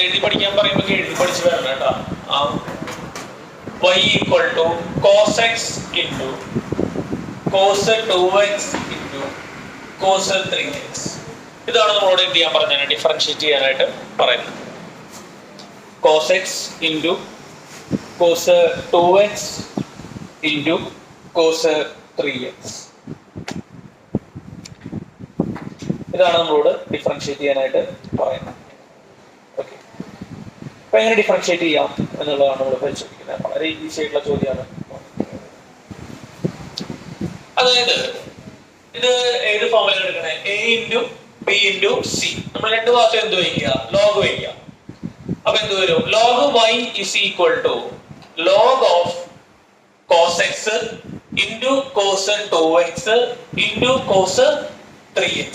എഴുതി പഠിക്കാൻ പറയുമ്പോൾ എഴുതി പഠിച്ച് വരണം കേട്ടോ. y equal to cos x into cos 2x into cos 3x. ഇതാണ് നമ്മളോട് എന്ത് ചെയ്യാൻ പറഞ്ഞത്, ഡിഫറൻഷിയേറ്റ് ചെയ്യാനായിട്ട് പറയുന്നത്. cos x into cos 2x into cos 3x. ഇതാണ് നമ്മളോട് ഡിഫറൻഷിയേറ്റ് ചെയ്യാനായിട്ട് പറയുന്നത്. ഓക്കെ, അപ്പൊ എങ്ങനെ ഡിഫറൻഷിയേറ്റ് ചെയ്യാം എന്നുള്ളതാണ് നമ്മൾ പരിശോധിക്കുന്നത്. വളരെ ഈസി ആയിട്ടുള്ള ചോദ്യമാണ്. അതായത് ഇത് ഏത് ഫോമിലാണ് എടുക്കണേ, a into B into C. നമ്മൾ രണ്ട് ഭാഗത്തും എന്ത് വയ്ക്കുക, ലോഗ് വയ്ക്കുക. അപ്പൊ എന്ത് വരും, log y is equal to log of cos x into cos 2x into cos 3x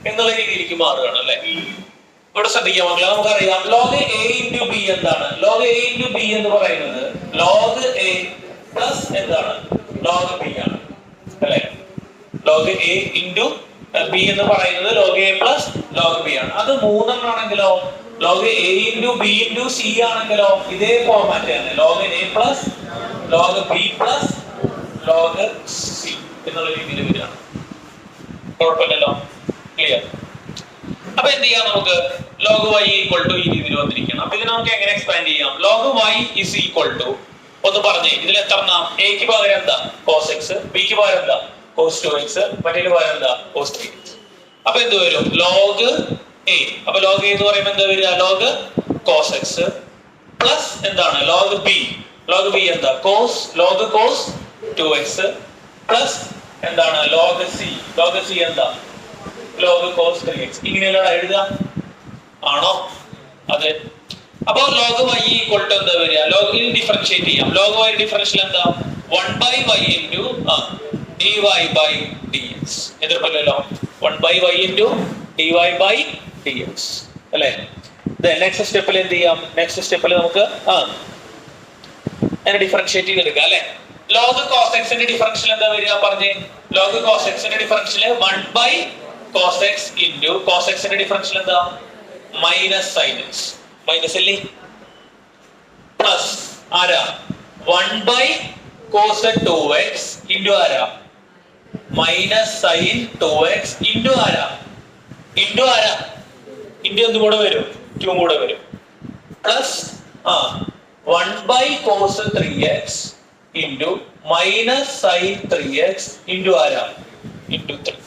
എന്നുള്ള രീതിയിലേക്ക് മാറുകയാണ് അല്ലെ. ഇവിടെ ശ്രദ്ധിക്കാൻ മക്കളെ, നമുക്കറിയാം log a into b എന്താണ്. log a into b എന്ന് പറയുന്നത് log a plus എന്താണ്, log b ആണ് അല്ലെ. log a into b എന്ന് പറയുന്നത് log a plus log b ആണ്. അത് മൂന്നെണ്ണാണെങ്കിലോ log a into b into c ആണെങ്കിലോ ഇതേ ഫോർമാറ്റ് ആണ്, log a plus log b plus log c എന്നുള്ള രീതിയിൽ വരികയാണ്. കുഴപ്പമില്ലല്ലോ, ക്ലിയർ. അപ്പൊ എന്ത് ചെയ്യാം, നമുക്ക് log y ഈക്വൽ ടു ഈ രീതിയിൽ വന്നിരിക്കണം. അപ്പൊ ഇത് നമുക്ക് എങ്ങനെ എക്സ്പാൻഡ് ചെയ്യാം, log y is equal to ഒന്ന് പറഞ്ഞേ, ഇതിൽ എത്ര a ക്ക് പകരം എന്താ cos x, b ക്ക് പകരം എന്താ cos 2x, മറ്റേതിന് പകരം എന്താ cos 3x. അപ്പൊ എന്ത് വരും, log a. അപ്പൊ log a എന്ന് പറയുമ്പോൾ എന്താ വരിക, log cos x പ്ലസ് എന്താണ് log b. log b എന്താ log cos 2x പ്ലസ് എന്താണ് log c. log c എന്താ log cos 3x. ഇങ്ങനെയല്ല എഴുതുക ആണോ? അതെ. അപ്പൊ log y ഈക്വൽ ടു എന്താ വരിക, log ഇനി ഡിഫറൻഷിയേറ്റ് ചെയ്യാം. log y ഡിഫറൻഷ്യൽ എന്താ 1/y into dy by dx. എതിർപ്പല്ലോ, 1/y into dy by dx അല്ലേ. നെക്സ്റ്റ് സ്റ്റെപ്പിൽ എന്ത് ചെയ്യാം, നെക്സ്റ്റ് സ്റ്റെപ്പിൽ നമുക്ക് അതിനെ ഡിഫറൻഷിയേറ്റ് ചെയ്തെടുക്കാം അല്ലെ. log cos x ന്റെ ഡിഫറൻഷ്യൽ എന്താ വരിക പറഞ്ഞേ, log cos x ന്റെ differential 1/cos x into cos x ന്റെ ഡിഫറൻഷ്യൽ എന്താ മൈനസ് sin x. മൈനസ് അല്ലേ, പ്ലസ് ആരാ 1/cos 2x into ആരാ മൈനസ് sin 2x into ആരാ into ആരാ into എന്തും കൂടെ വരും, 2 കൂടെ വരും, plus 1/cos 3x into minus sin 3x into ആരാ into 3.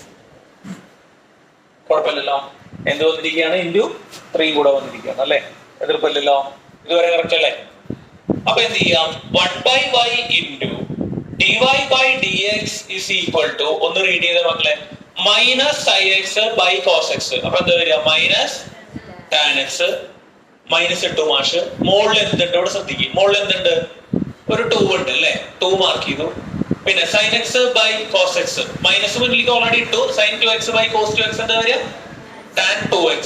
കുഴപ്പമില്ലല്ലോ, എന്ത് വന്നിരിക്കുകയാണ്, into 3 കൂടെ വന്നിരിക്കുകയാണ് അല്ലെ. എതിർപ്പല്ലോ, ഇതുവരെ കറക്റ്റ് അല്ലേ. അപ്പൊ എന്ത് ചെയ്യാം, 1/y into dy by dx is equal to ഒന്ന് റീഡ് ചെയ്ത മക്കളെ minus sin x by cos x. അപ്പൊ എന്താ വരിക, മൈനസ് tan x മൈനസ് 2 മാഷ്. മോളിൽ എന്തുണ്ട്, ഇവിടെ ശ്രദ്ധിക്കും, മോളിൽ എന്തുണ്ട്, ഒരു 2 ഉണ്ട് അല്ലെ, 2 മാർക്ക് ചെയ്തു. പിന്നെ sin x by cos x minus മുന്നിലേക്ക് ഓൾറെഡി ഇട്ടു. sin 2x by cos 2x എന്താ വരിക tan 2x.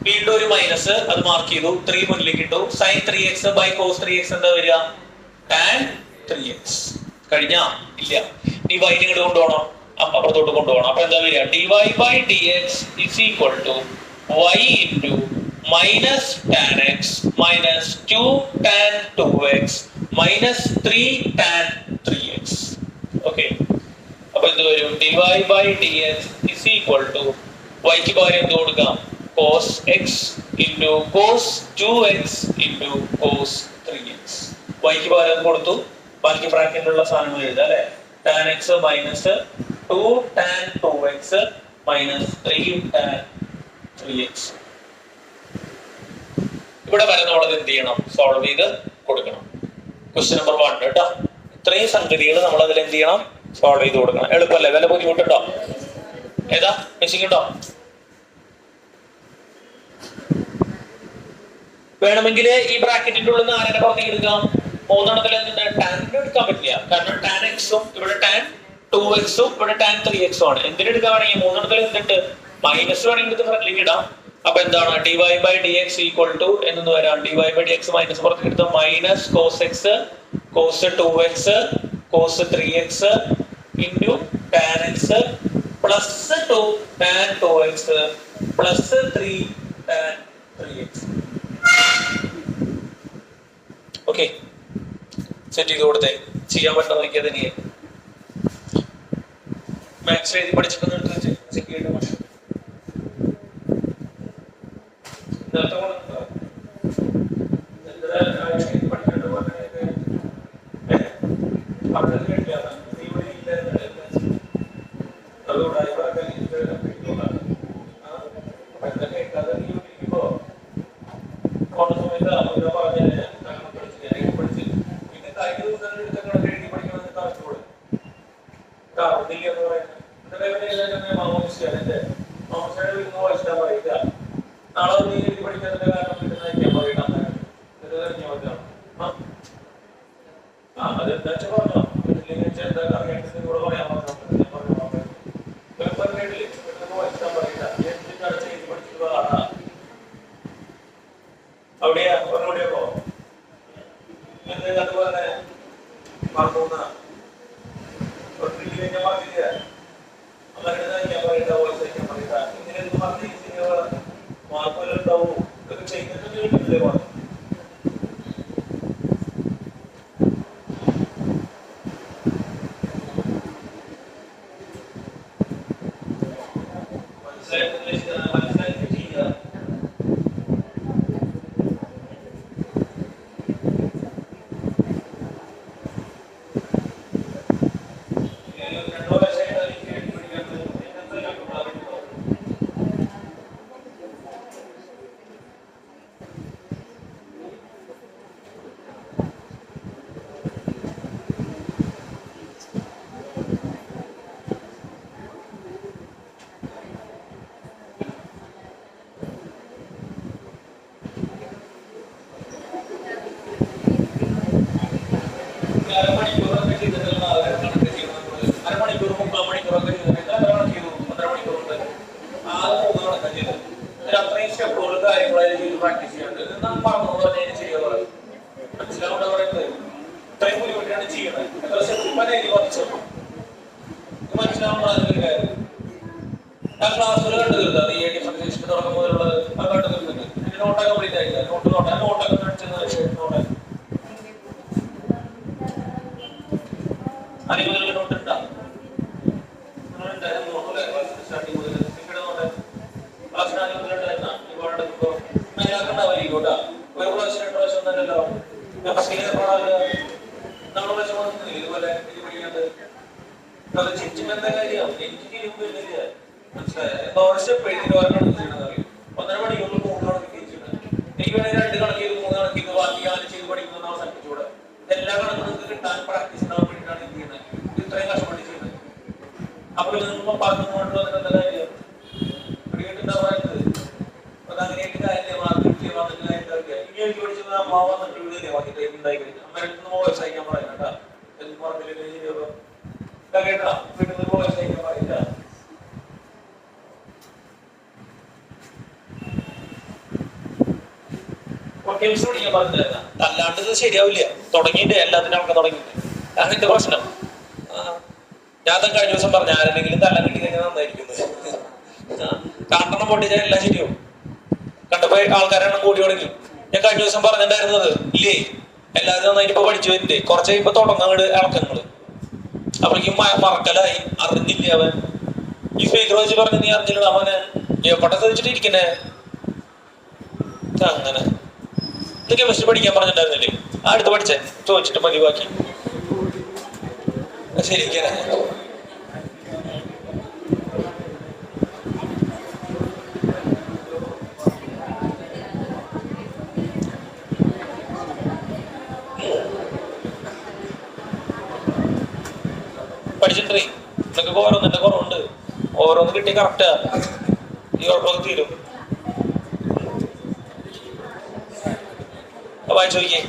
വീണ്ടും ഒരു മൈനസ്, അത് മാർക്ക് ചെയ്തു, 3 മുന്നിലേക്ക് ഇട്ടു. sin 3x by cos 3x എന്താ വരിക tan 3x. കഴിഞ്ഞാ ഇല്ല, ഈ y ഇങ്ങോട്ട് കൊണ്ടുപോകണം, അപ്പുറത്തോട്ട് കൊണ്ടുപോകണം. അപ്പൊ എന്താ വരിക, dy by dx is equal to y into minus tan x minus 2 tan 2x minus 3 tan 3x. Okay, അപ്പൊ എന്ത് വരും, dy by dx is equal to y ക്ക് പകരം എന്ത് കൊടുക്കാം cos x into cos 2x into cos 3x. y ക്ക് പകരം കൊടുത്തു, ബാക്കി ബ്രാക്കറ്റിലുള്ള സാധനങ്ങൾ എഴുതാം അല്ലെ. tan x minus 2 tan 2x minus 3 tan 3x. ഇവിടെ വരെ നമ്മൾ എന്ത് ചെയ്യണം, സോൾവ് ചെയ്ത് കൊടുക്കണം. ക്വസ്റ്റ്യൻ നമ്പർ 1 കേട്ടോ. ഇത്രയും സംഗതികൾ നമ്മൾ അതിൽ എന്ത് ചെയ്യണം, സോൾവ് ചെയ്ത് കൊടുക്കണം. എളുപ്പമല്ലേ, വല്ല ബുദ്ധിമുട്ടുണ്ടോ, ഏതാ മിസ്സിംഗ് ഉണ്ടോ? വേണമെങ്കിൽ ഈ ബ്രാക്കറ്റിന്റെ ഉള്ളിൽ നിന്ന് ആരെ പുറത്തേക്ക് എടുക്കാം, മൂന്നെണ്ണത്തിൽ എന്തുണ്ട്, ടാൻ എടുക്കാൻ പറ്റില്ല. കാരണം ടാൻ എക്സും ഇവിടെ ടാൻ 2x ഇവിടെ ടാൻ 3x ആണ്. എന്തിനെടുക്കാൻ വേണമെങ്കിൽ മൂന്നെണ്ണത്തിൽ എന്തുണ്ട്, മൈനസ് വേണമെങ്കിൽ ഇത് ഫ്രണ്ടിലേക്ക് ഇടാം. അപ്പൊ എന്താണ് dy by dx equal to എന്ന് വരാം, dy by dx മൈനസ് പുറത്തേക്ക് എടുത്താൽ minus cos x cos 2x cos 3x into tan x plus 2 tan 2x plus 3 tan 3x. Okay, set ചെയ്ത് കൊടുത്തേ. ചെയ്യാൻ പറ്റുന്ന നോക്കിയാൽ തന്നെ മാത്സ് എഴുതി പഠിച്ചിട്ടൊന്നും എടുത്ത് വെച്ച് ചെക്ക് ചെയ്യേണ്ട മോശം. അല്ലാണ്ട് ഇത് ശരിയാവില്ല. തുടങ്ങിയിട്ട് എല്ലാത്തിനും നമുക്ക് തുടങ്ങിയിട്ട് അങ്ങനത്തെ പ്രശ്നം. ഞാൻ കഴിഞ്ഞ ദിവസം പറഞ്ഞു ആരെങ്കിലും തല്ല കിട്ടി കഴിഞ്ഞാൽ നന്നായിരിക്കുന്നത്. കാണ്ടെണ്ണം പൊട്ടിച്ചാൽ എല്ലാം ശരിയാവും. കണ്ടപ്പോ ആൾക്കാരെണ്ണം കൂടി തുടങ്ങി. ഞാൻ കഴിഞ്ഞ ദിവസം പറഞ്ഞിട്ടുണ്ടായിരുന്നത് ഇല്ലേ, എല്ലാവരും നന്നായിട്ട് ഇപ്പൊ പഠിച്ചു വരുന്നുണ്ട്. കുറച്ച് കഴിയുമ്പോ തുടങ്ങാട് ഇളക്കങ്ങള്. അപ്പോഴേക്കും മറക്കലായി, അറിഞ്ഞില്ല അവൻ. ഈ സ്പീക്കർ വെച്ച് പറഞ്ഞു നീ അറിഞ്ഞില്ല അവന് എവിടെ ശ്രദ്ധിച്ചിട്ട് ഇരിക്കണേ. അങ്ങനെ ഇത് കെമിസ്ട്രി പഠിക്കാൻ പറഞ്ഞിട്ടുണ്ടായിരുന്നില്ലേ, അടുത്ത് പഠിച്ചേ ചോദിച്ചിട്ട് മതി ബാക്കി. ശരിക്കാ പഠിച്ചിട്ടേ നിനക്ക് ഓരോന്നിന്റെ കുറവുണ്ട്. ഓരോന്ന് കിട്ടി കറക്റ്റാ, ഈ കുഴപ്പമൊക്കെ തീരും. വായിച്ചു നോക്കിയേ.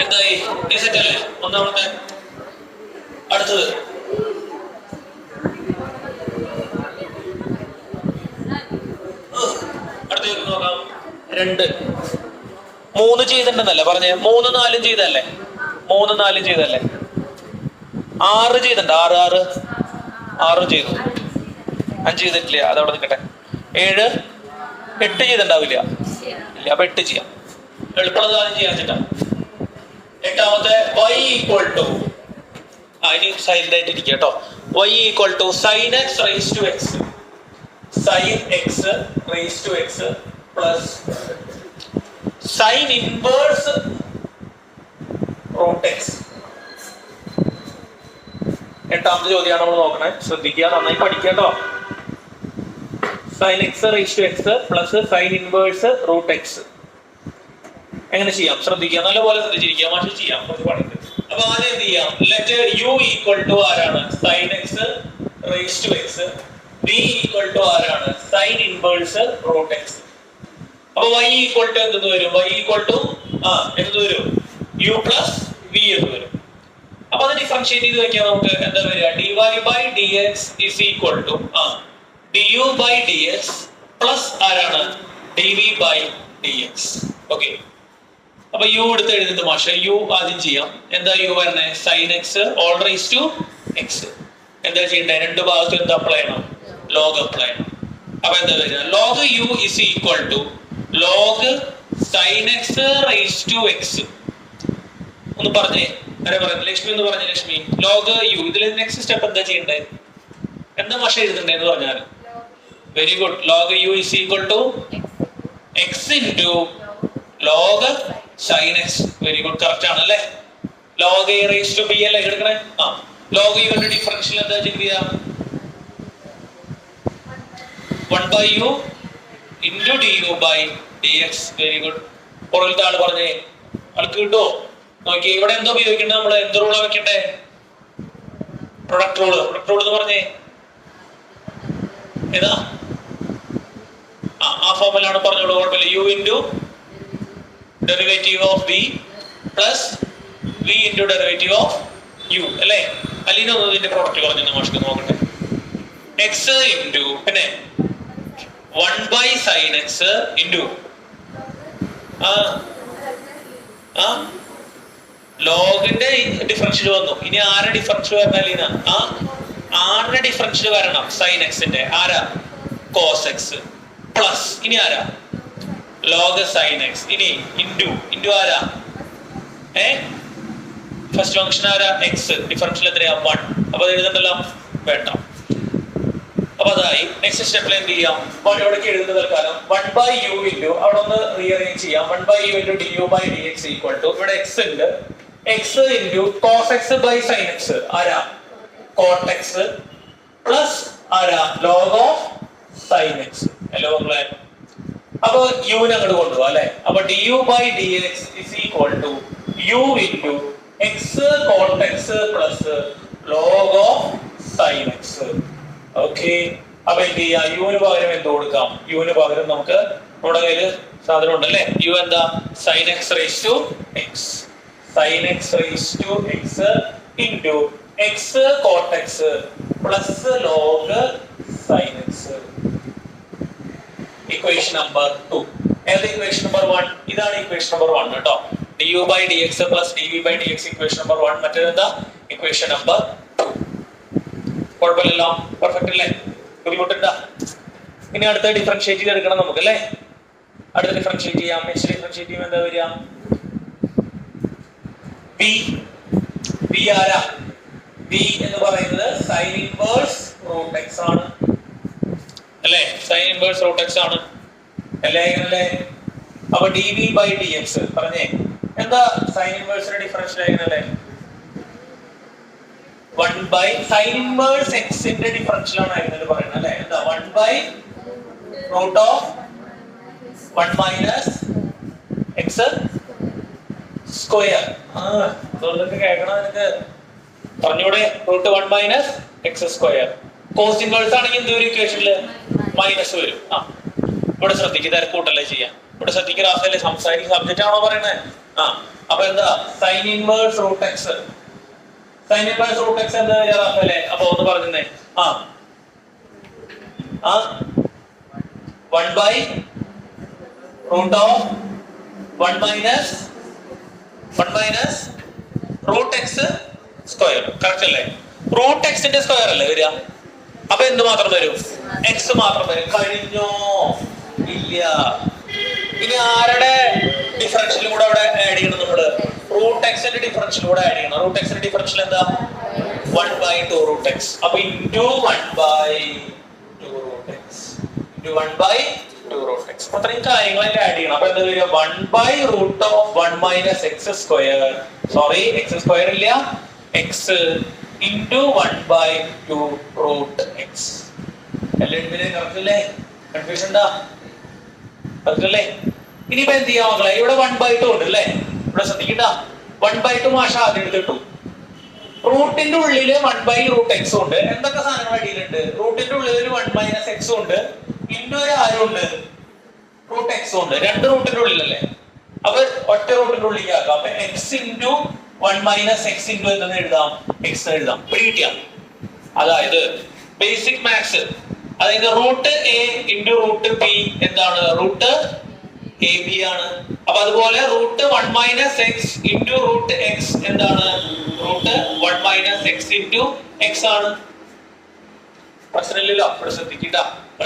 എന്തായി? ഈ സെറ്റല്ലേ ഒന്നാമത്തെ? അടുത്തത് 2 3 ചെയ്തിട്ടുണ്ടെന്നല്ലേ പറഞ്ഞേ? 3 4 ചെയ്തല്ലേ? 3 4 ചെയ്തല്ലേ? 6 ചെയ്തിട്ടുണ്ട്. 6 ചെയ്തു. 5 ചെയ്തിട്ടില്ല, അതവിടെ നിൽക്കട്ടെ. 7 8 ചെയ്തിട്ടുണ്ടാവില്ല. ഇല്ല, അപ്പൊ 8 ചെയ്യാം. എളുപ്പമുള്ളത് ആദ്യം ചെയ്യാൻ വെച്ചിട്ടാ. എട്ടാമത്തെ y ഈക്വൽ ടു, ഇനി സൈലന്റ് ആയിട്ട് ഇരിക്കുക കേട്ടോ. y equal to sin x raise to x, sin x raise to x plus sin inverse root x. എട്ടാമത്തെ ചോദ്യമാണ് നമ്മൾ നോക്കണേ, ശ്രദ്ധിക്കുക, നന്നായി പഠിക്കുക കേട്ടോ. sin x raise to x plus sin inverse root x. എങ്ങനെ ചെയ്യാം ശ്രദ്ധിക്കുക, നല്ലപോലെ ശ്രദ്ധിച്ചിരിക്കുക, മാഷ് ചെയ്യാം, കുറച്ച് പഠിക്കുക. അപ്പൊ ആദ്യം എന്ത് ചെയ്യാം, ലെറ്റ് u ഈക്വൽ ടു ആരാണ്? sin x raise to x. v equal to ആരാണ്? sin inverse root x. അപ്പൊ y ഈക്വൽ ടു എന്ത് വരും? y ഈക്വൽ ടു എന്ത് വരും? u പ്ലസ് v എന്ന് വരും. അപ്പൊ അത് ഡിഫറൻഷിയേറ്റ് ചെയ്ത് വെക്കാം. നമുക്ക് എന്താ വരിക? dy by dx is equal to du by dx plus ആരാണ്? dv by dx. ഓക്കെ, അപ്പൊ u എടുത്ത് എഴുതുന്നത് മാഷ, u ആദ്യം ചെയ്യാം. എന്താ u വരണേ? sin x all raise to x. എന്താ ചെയ്യണ്ടേ? രണ്ട് ഭാഗത്തും എന്താ അപ്ലൈ ചെയ്യണം? log അപ്ലൈ ചെയ്യണം. അപ്പൊ എന്താ വരിക? log u is equal to log sin x raise to x. ഒന്ന് പറഞ്ഞേ, ആരെ പറയുന്നത്? ലക്ഷ്മി ഒന്ന് പറഞ്ഞേ. ലക്ഷ്മി, log u, ഇതിൽ നെക്സ്റ്റ് സ്റ്റെപ്പ് എന്താ ചെയ്യണ്ടേ? എന്താ മാഷ എഴുതണ്ടേന്ന് പറഞ്ഞാൽ? Very good. log u is equal to x into log sin x. Very good, correct ആണല്ലേ? log a raised to b അല്ലേ എടുക്കണേ? log u ന്റെ ഡിഫറൻഷ്യൽ എന്താ ചെയ്യുക? 1 by u into du by dx. Very good. പുറകിലത്തെ ആള് പറഞ്ഞേ, ആൾക്ക് കിട്ടോ? നോക്കി, ഇവിടെ എന്താ ഉപയോഗിക്കേണ്ടത്? നമ്മള് എന്ത് റൂളാ വെക്കണ്ടേ? Product rule. പ്രൊഡക്റ്റ് റൂൾ എന്ന് പറഞ്ഞേ ഏതാ? ആ ഫോമിലാണ് പറഞ്ഞോളൂ, കുഴപ്പമില്ല. u into derivative of v plus v into derivative of u അല്ലേ? അല്ലെങ്കിൽ ഒന്ന് ഇതിന്റെ പ്രൊഡക്റ്റ് പറഞ്ഞു നമുക്ക് നോക്കട്ടെ. x into പിന്നെ 1 by sin x into ലോഗിന്റെ ഡിഫറൻഷ്യൽ വന്നു. ഇനി ആരുടെ ഡിഫറൻഷ്യൽ വരണ? ആരുടെ ഡിഫറൻഷ്യൽ വരണം? sin x ന്റെ. ആരാ? cos x പ്ലസ് ഇനി ആരാ? log sin x. ഇനി ഇൻറ്റു ആരാ? ഫസ്റ്റ് ഫംഗ്ഷൻ ആരാ? x. ഡിഫറൻഷ്യൽ എത്രയാ? 1. അപ്പൊ അത് എഴുതണ്ടല്ലോ, വേണ്ട. അപ്പൊ അതായി. നെക്സ്റ്റ് സ്റ്റെപ്പിൽ എന്ത് ചെയ്യാം? എവിടേക്ക് എഴുതുന്നത് തൽക്കാലം 1 by u into, അവിടെ ഒന്ന് റീഅറേഞ്ച് ചെയ്യാം. 1 by u into du by dx equal to, ഇവിടെ x ഉണ്ട്, x into cos x by sin x. ആരാ? cot x പ്ലസ് ആരാ? log of sin x. അല്ലോ നമ്മളെ? അപ്പൊ u നെ അങ്ങോട്ട് കൊണ്ടുപോകാം അല്ലെ? അപ്പൊ du by dx is equal to u into x cot x plus log of sin x. Okay, അപ്പൊ എന്ത് ചെയ്യാ? യുവിന് പകരം എന്ത് കൊടുക്കാം? യുവിന് പകരം നമുക്ക് നമ്മുടെ കയ്യില് സാധനം ഉണ്ടല്ലേ? യു എന്താ? sin x raised to x. sin x raised to x into x cot x plus log sin x. Equation number 2. ഏത് ഇക്വേഷൻ നമ്പർ 1? ഇതാണ് ഇക്വേഷൻ നമ്പർ 1 കേട്ടോ. du by dx plus dv by dx equation number 1. മറ്റേതെന്താ? Equation number 2. കുഴപ്പമില്ലല്ലോ, perfect അല്ലേ? ബുദ്ധിമുട്ടുണ്ടാ? ഇനി അടുത്ത differentiate ചെയ്തെടുക്കണം നമുക്ക് അല്ലേ? അടുത്ത ഡിഫറൻഷിയേറ്റ് ചെയ്യാം. നെക്സ്റ്റ് ഡിഫറൻഷിയേറ്റ് ചെയ്യുമ്പോൾ എന്താ വരിക? v ആരാ? v എന്ന് പറയുന്നത് sin ഇൻവേഴ്സ് റൂട്ട് x ആണ് അല്ലേ? sin ഇൻവേഴ്സ് റൂട്ട് x ആണ് അല്ലേ? അപ്പൊ dv by dx പറഞ്ഞേ എന്താ? sin ഇൻവേഴ്സിന്റെ ഡിഫറൻഷ്യൽ ആയിരുന്നല്ലേ? 1 by sin ഇൻവേഴ്സ് x ന്റെ ഡിഫറൻഷ്യൽ ആണ് ആയിരുന്നത് പറയുന്നത് അല്ലേ? എന്താ? 1 by root of 1 minus x square. ഇതൊക്കെ കേൾക്കണം നിനക്ക്, പറഞ്ഞൂടെ? root 1 minus x square. cos inverse ആണെങ്കിൽ എന്ത് വരും? ഇക്വേഷനില് മൈനസ് വരും. ഇവിടെ ശ്രദ്ധിക്കുക, തിരക്കൂട്ടല്ലേ ചെയ്യാം. ഇവിടെ ശ്രദ്ധിക്കുക, റാഫല്ലേ സംസാരിക്കുന്ന സബ്ജക്റ്റ് ആണോ പറയുന്നത്? അപ്പൊ എന്താ? sin inverse root x. sin inverse root x എന്താ വരിക റാഫല്ലേ? അപ്പൊ ഒന്ന് പറഞ്ഞേ. 1 by root of 1 minus root x square. Correct അല്ലേ? റൂട്ട് എക്സിന്റെ സ്ക്വയർ അല്ലേ വരിക? അപ്പൊ എന്ത് മാത്രം വരും? എക്സ് മാത്രം വരും. കഴിഞ്ഞോ? ഇല്ല. ഇനി ആരുടെ ഡിഫറൻഷ്യൽ കൂടെ അവിടെ ആഡ് ചെയ്യണം? നമ്മള് റൂട്ട് എക്സിന്റെ ഡിഫറൻഷ്യൽ കൂടെ ആഡ് ചെയ്യണം. റൂട്ട് എക്സിന്റെ ഡിഫറൻഷ്യൽ എന്താ? 1/2 റൂട്ട് എക്സ്. അപ്പൊ into 1/2 root x into 1/2 root x. അത്രയും കാര്യങ്ങളൊക്കെ ആഡ് ചെയ്യണം. അപ്പൊ എന്താ വരിക? 1/√ of 1 minus x square. Sorry, x square ഇല്ല, എക്സ് ഇൻറ്റു 1/2 റൂട്ട് എക്സ്. എല്ലാം കറക്റ്റ് അല്ലേ? കൺഫ്യൂഷൻ ഉണ്ടാ? കറക്റ്റ് അല്ലേ? ഇനിയിപ്പോ എന്ത് ചെയ്യാം മക്കളെ? ഇവിടെ 1/2 ഉണ്ട് അല്ലേ? ഇവിടെ ശ്രദ്ധിക്കണ്ട, 1/2 മാഷ ആദ്യം എടുത്തിട്ടു. റൂട്ടിന്റെ ഉള്ളില് 1/√ എക്സ് ഉണ്ട്. എന്തൊക്കെ സാധനങ്ങൾ അടിയിലുണ്ട്? റൂട്ടിന്റെ ഉള്ളിൽ ഒരു 1 മൈനസ് എക്സ് ഉണ്ട്, ഇൻറ്റു ഒരു ആരും ഉണ്ട്, റൂട്ട് എക്സ് ഉണ്ട്. രണ്ട് റൂട്ടിന്റെ ഉള്ളിലല്ലേ? അപ്പൊ ഒറ്റ റൂട്ടിന്റെ ഉള്ളിലേക്ക് ആക്കാം. അപ്പൊ x into 1 minus x into എന്ന് എഴുതാം, എക്സ് എഴുതാം. പിടിക്കാം. അതായത് ബേസിക് മാത്സ്, അതായത് root A into root B എന്താണ്? റൂട്ട് എ ബി ആണ്. അപ്പൊ അതുപോലെ root 1 minus x into root x എന്താണ്? Root 1 minus x into x ആണ്. പ്രശ്നമില്ലല്ലോ? ഇവിടെ ശ്രദ്ധിക്കട്ട,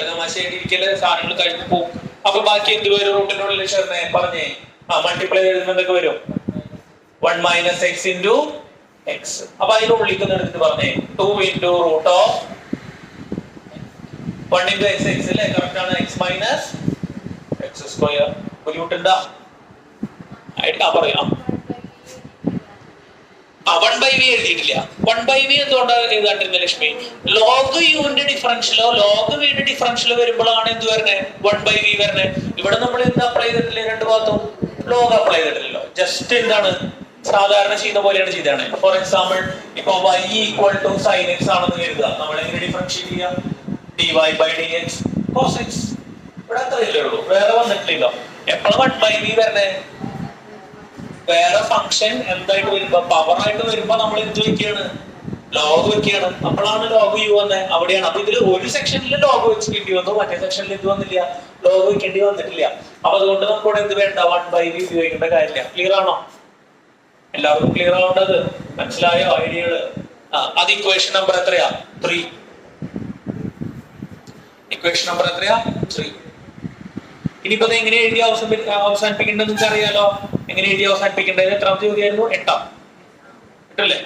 തമാശയായിട്ടിരിക്കല് സാധനങ്ങൾ കഴിഞ്ഞു പോകും. അപ്പൊ ബാക്കി എന്ത് വരും? റൂട്ടിനുള്ളിൽ ചേർന്നേ പറഞ്ഞേ. മൾട്ടിപ്ലൈ എഴുതുമ്പോൾ എന്തൊക്കെ വരും? 1 മൈനസ് എക്സ് ഇൻറ്റു എക്സ്. അപ്പൊ അതിന്റെ ഉള്ളിൽ എടുത്തിട്ട് പറഞ്ഞേ 2 into root of 1 into x. X അല്ലേ? കറക്റ്റ് ആണ്. X minus x square. ബുദ്ധിമുട്ടുണ്ടാ? പറയാം. 1/v എഴുതിയിട്ടില്ല. 1/v എന്തുകൊണ്ടാണ് എഴുതാണ്ടിരുന്നത് ലക്ഷ്മി? ലോഗ് യുവിന്റെ ഡിഫറൻഷ്യലോ ലോഗ് വിയുടെ ഡിഫറൻഷ്യലോ വരുമ്പോഴാണ് എന്ത് വരണേ? 1/v വരണേ. ഇവിടെ നമ്മൾ എന്ത് അപ്ലൈ ചെയ്തിട്ടില്ലേ? രണ്ട് ഭാഗത്തും ലോഗ് അപ്ലൈ ചെയ്തിട്ടില്ലല്ലോ. ജസ്റ്റ് എന്താണ് സാധാരണ ചെയ്യുന്ന പോലെയാണ് ചെയ്താണ്. ഫോർ എക്സാമ്പിൾ, ഇപ്പൊ y equal to sin x ആണെന്ന് കരുതുക. നമ്മൾ എങ്ങനെ ഡിഫറൻഷിയേറ്റ് ചെയ്യാം? dy/dx cos x. ഇവിടെ അത്രയല്ലേ ഉള്ളൂ, വേറെ വന്നിട്ടില്ലല്ലോ. എപ്പോഴും 1/v വരണേ? വേറെ ഫംഗ്ഷൻ എന്തായിട്ട് വരുമ്പോ, പവർ ആയിട്ട് വരുമ്പോ നമ്മൾ എന്ത് വെക്കുകയാണ്? ലോഗ് വെക്കുകയാണ്. അപ്പോഴാണ് ലോഗ് യു വന്നത്. അവിടെയാണ്. അപ്പൊ ഇതിൽ ഒരു സെക്ഷനിൽ ലോഗ് വെക്കേണ്ടി വന്നു, മറ്റേ സെക്ഷനിൽ എന്ത് വന്നില്ല? ലോഗ് വെക്കേണ്ടി വന്നിട്ടില്ല. അപ്പൊ അതുകൊണ്ട് നമുക്കിവിടെ എന്ത് വേണ്ട? 1/v ഉപയോഗിക്കേണ്ട കാര്യമില്ല. ക്ലിയർ ആണോ? എല്ലാവർക്കും ക്ലിയർ ആവേണ്ടത്? മനസ്സിലായോ ഐഡിയകള്? അത് ഇക്വേഷൻ നമ്പർ എത്രയാ? 3. ഇക്വേഷൻ നമ്പർ എത്രയാ? 3. ഇനിയിപ്പോ എങ്ങനെ എഴുതി അവസാനിപ്പിക്കേണ്ടത് നിങ്ങൾക്ക് അറിയാലോ. എങ്ങനെ എഴുതി അവസാനിപ്പിക്കേണ്ടത്? എത്രാമത്തെ ചോദ്യമായിരുന്നു? 8. കിട്ടല്ലേ?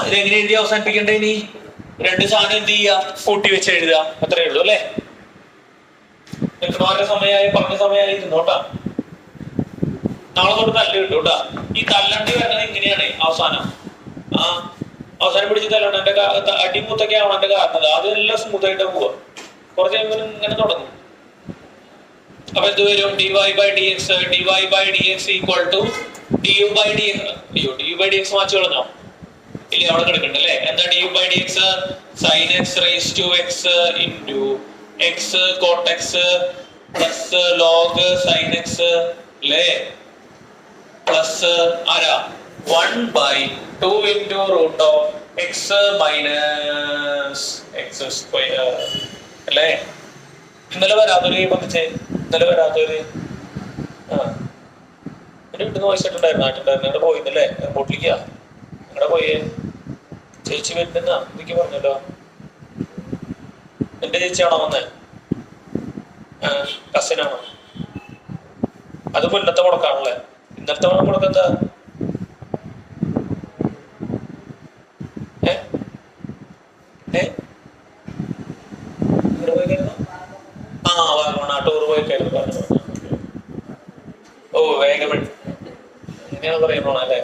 ഇതെങ്ങനെ എഴുതി അവസാനിപ്പിക്കേണ്ടത്? ഇനി രണ്ട് സാധനം എന്ത് ചെയ്യുക? കൂട്ടി വെച്ച് എഴുതുക. അത്രേ ഉള്ളൂ അല്ലേ? നിൽക്കണ സമയമായി, പറഞ്ഞ സമയമായി ഇരുന്നോട്ടാ. നാളെ തൊട്ട് തല്ല് കിട്ടും കേട്ടാ. ഈ തല്ലണ്ടി വരുന്നത് ഇങ്ങനെയാണ് അവസാനം. അവസാനം പിടിച്ച് തല്ലണ്ട അടിമൂത്തൊക്കെ ആവണന്റെ കാരണം അതെല്ലാം സ്മൂത്ത് ആയിട്ട് പോവാ. കുറച്ച് ഇങ്ങനെ തുടങ്ങും. അപ്പൊ എന്ത് വരും? dy/dx equal to du/dx. അയ്യോ, du/dx മാറ്റി കളഞ്ഞോ? ഇല്ല, അവിടെ കിടക്കണ്ടല്ലേ. എന്താ du/dx? sin x raised to x into x cot x plus log sin x അല്ലേ? പ്ലസ് ആരാ? 1/2 into root of x minus x square അല്ലേ? ഇന്നലെ വരാത്തൊരു പതിച്ചേ, ഇന്നലെ വരാത്തൊരു എന്റെ വീട്ടിൽ നിന്ന് വോയിച്ചിട്ടുണ്ടായിരുന്നു. ആയിട്ടുണ്ടായിരുന്നു. ഇവിടെ പോയിന്നല്ലേ എയർപോർട്ടിലേക്കാ? ഇവിടെ പോയേ? ചേച്ചി വരുന്ന എനിക്ക് പറഞ്ഞല്ലോ. എന്റെ ചേച്ചിയാണോ വന്നേ? കസിനാണോ? അത് മുന്നത്തെ മുടക്കാണല്ലേ? ഇന്നത്തെ മുടക്കെന്താ? വാഗമൺ ടൂർ പോയിക്കായിരുന്നു പറഞ്ഞു. ഓ, വേഗം ഇങ്ങനെയാണ് പറയുമ്പോ അല്ലേ?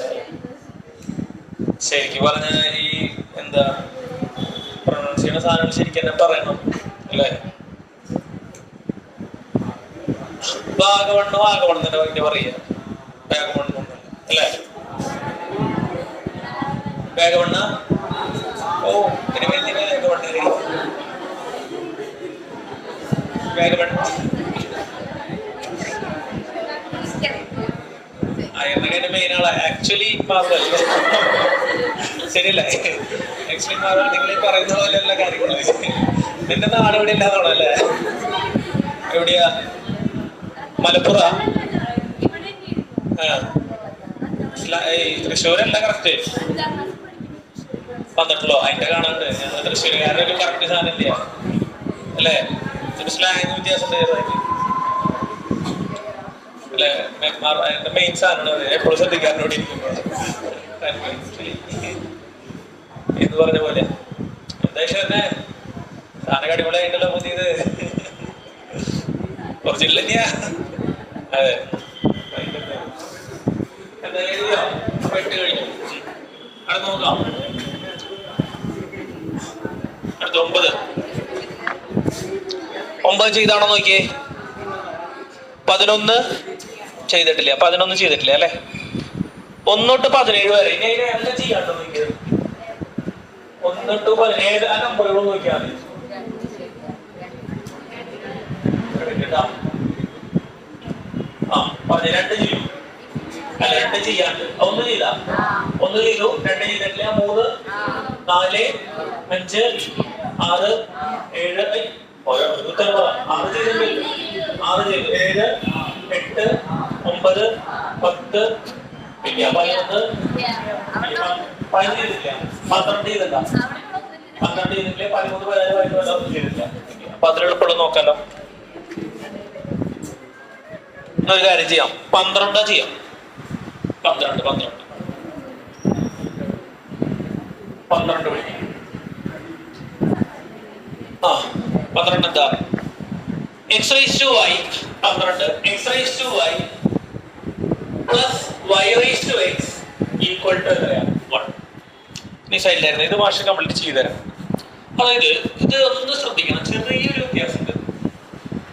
ശരിക്കും പറഞ്ഞ ഈ എന്താ പ്രൊണൗൺസ് ചെയ്യുന്ന സാധനങ്ങൾ ശരിക്കും തന്നെ പറയണം അല്ലേ? വാഗമൺ തന്നെ പിന്നെ പറയാ. വാഗമൺ അല്ലേ? വാഗമണ്ണ. ഓ, പിന്നെ വലിയ വാഗമൺ അയർലൻഡിന്റെ മെയിൻ ആളാ ആക്ച്വലി. മാറുമല്ലോ, ശരിയല്ലേ? ആക്ച്വലി മാറും. നിങ്ങൾ പറയുന്ന പോലെ എല്ലാ കാര്യങ്ങളും. എന്റെ നാട് ഇവിടെ ഇല്ലാതാണോ അല്ലേ? എവിടെയാ? മലപ്പുറം തൃശ്ശൂരല്ല കറക്റ്റ്. വന്നിട്ടുള്ളോ? അതിന്റെ കാണാണ്ട് തൃശ്ശൂരുകാരുടെ ഒരു കറക്റ്റ് സാധനം ഇല്ല അല്ലേ? സ്ലാങ് വ്യത്യാസം അല്ലെ? മെയിൻ സാധനമാണ് എപ്പോഴും ശ്രദ്ധിക്കാരനോട് ഇരിക്കുമ്പോ എന്ന് പറഞ്ഞ പോലെ എന്താ തന്നെ സാധനം അടിപൊളിയായിട്ടുള്ള പുതിയത് കുറച്ചില്ല. അതെ എന്താ എഴുതിയോ? പെട്ട് കഴിഞ്ഞു. അടുത്ത് നോക്കാം. അടുത്ത 9 ചെയ്താണോ നോക്കിയേ? 11 ചെയ്തിട്ടില്ല. 11 ചെയ്തിട്ടില്ല അല്ലെ? 1 തൊട്ട് 17 വരെ. ഇനി എല്ലാം ചെയ്യാണ്ടോ നോക്കിയത്? 1 തൊട്ട് 17 ആ നമ്പറുകൾ നോക്കിയാൽ മതി. ആ 12 ചെയ്യും അല്ല? 2 ചെയ്യാണ്ട് 1 ചെയ്താ 1 ചെയ്തു, 2 ചെയ്തിട്ടില്ല, 3 4 5 6 7 6 ചെയ്തിട്ടുണ്ട്. 6 ചെയ്തു, 7 8 9 10 പിന്നെ 11 15 ചെയ്തിട്ടില്ല, 12 ചെയ്തില്ല, 12 ചെയ്തിട്ടില്ല, 13 14 ചെയ്തിട്ടില്ല. അപ്പൊ അതിൽ എളുപ്പമുള്ള നോക്കാലോ. ഒരു കാര്യം ചെയ്യാം, 12 ചെയ്യാം. 12 വിളിക്കാം. ആ 12 എന്താ? x raised to y 12 x raised to y plus y raised to x equal to എത്രയാ? 1. നീ സൈഡിലായിരുന്നു. ഇത് മാഷ് കംപ്ലീറ്റ് ചെയ്തു തരാം. അതായത് ഇത് ഒന്ന് ശ്രദ്ധിക്കണം, ചെറിയൊരു വ്യത്യാസമുണ്ട്.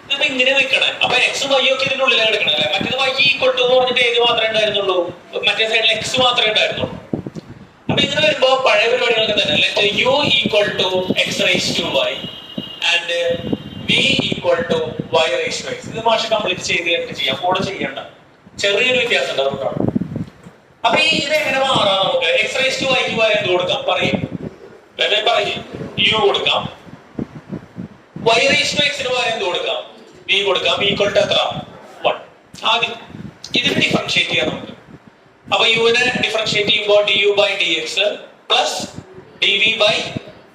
ഇതിപ്പോ ഇങ്ങനെ വെക്കണേ. അപ്പൊ എക്സും വൈ ഒക്കെ ഇതിന്റെ ഉള്ളിലാണ് എടുക്കണേ അല്ലെ? മറ്റേത് y ഈക്വൽ ടു എന്ന് പറഞ്ഞിട്ട് ഏത് മാത്രമേ ഉണ്ടായിരുന്നുള്ളൂ? മറ്റേ സൈഡിൽ എക്സ് മാത്രമേ ഉണ്ടായിരുന്നുള്ളൂ. അപ്പൊ ഇങ്ങനെ വരുമ്പോ പഴയ പരിപാടികളൊക്കെ തന്നെ let u equal to x rice to y and v equal to y rise to x. ഇത് മാഷ് കംപ്ലീറ്റ് ചെയ്ത് ചെയ്യാം, കൂടെ ചെയ്യണ്ട. ചെറിയൊരു വ്യത്യാസം ഉണ്ട്, അതുകൊണ്ടാണ്. അപ്പൊ ഇത് എങ്ങനെ മാറാം? നമുക്ക് എക്സ് റൈസ് ടു വൈക്ക് വരെ എന്ത് കൊടുക്കാം? പറയും u കൊടുക്കാം. y റൈസ് ടു എക്സിന് വരെ എന്ത് കൊടുക്കാം? v കൊടുക്കാം. ഈക്വൽ ടു എത്ര? 1. ആദ്യം ഇതിനെ ഡിഫറൻഷിയേറ്റ് ചെയ്യാം നമുക്ക്. അപ്പൊ യുവിനെ ഡിഫറൻഷിയേറ്റ് ചെയ്യുമ്പോൾ du by dx plus dv by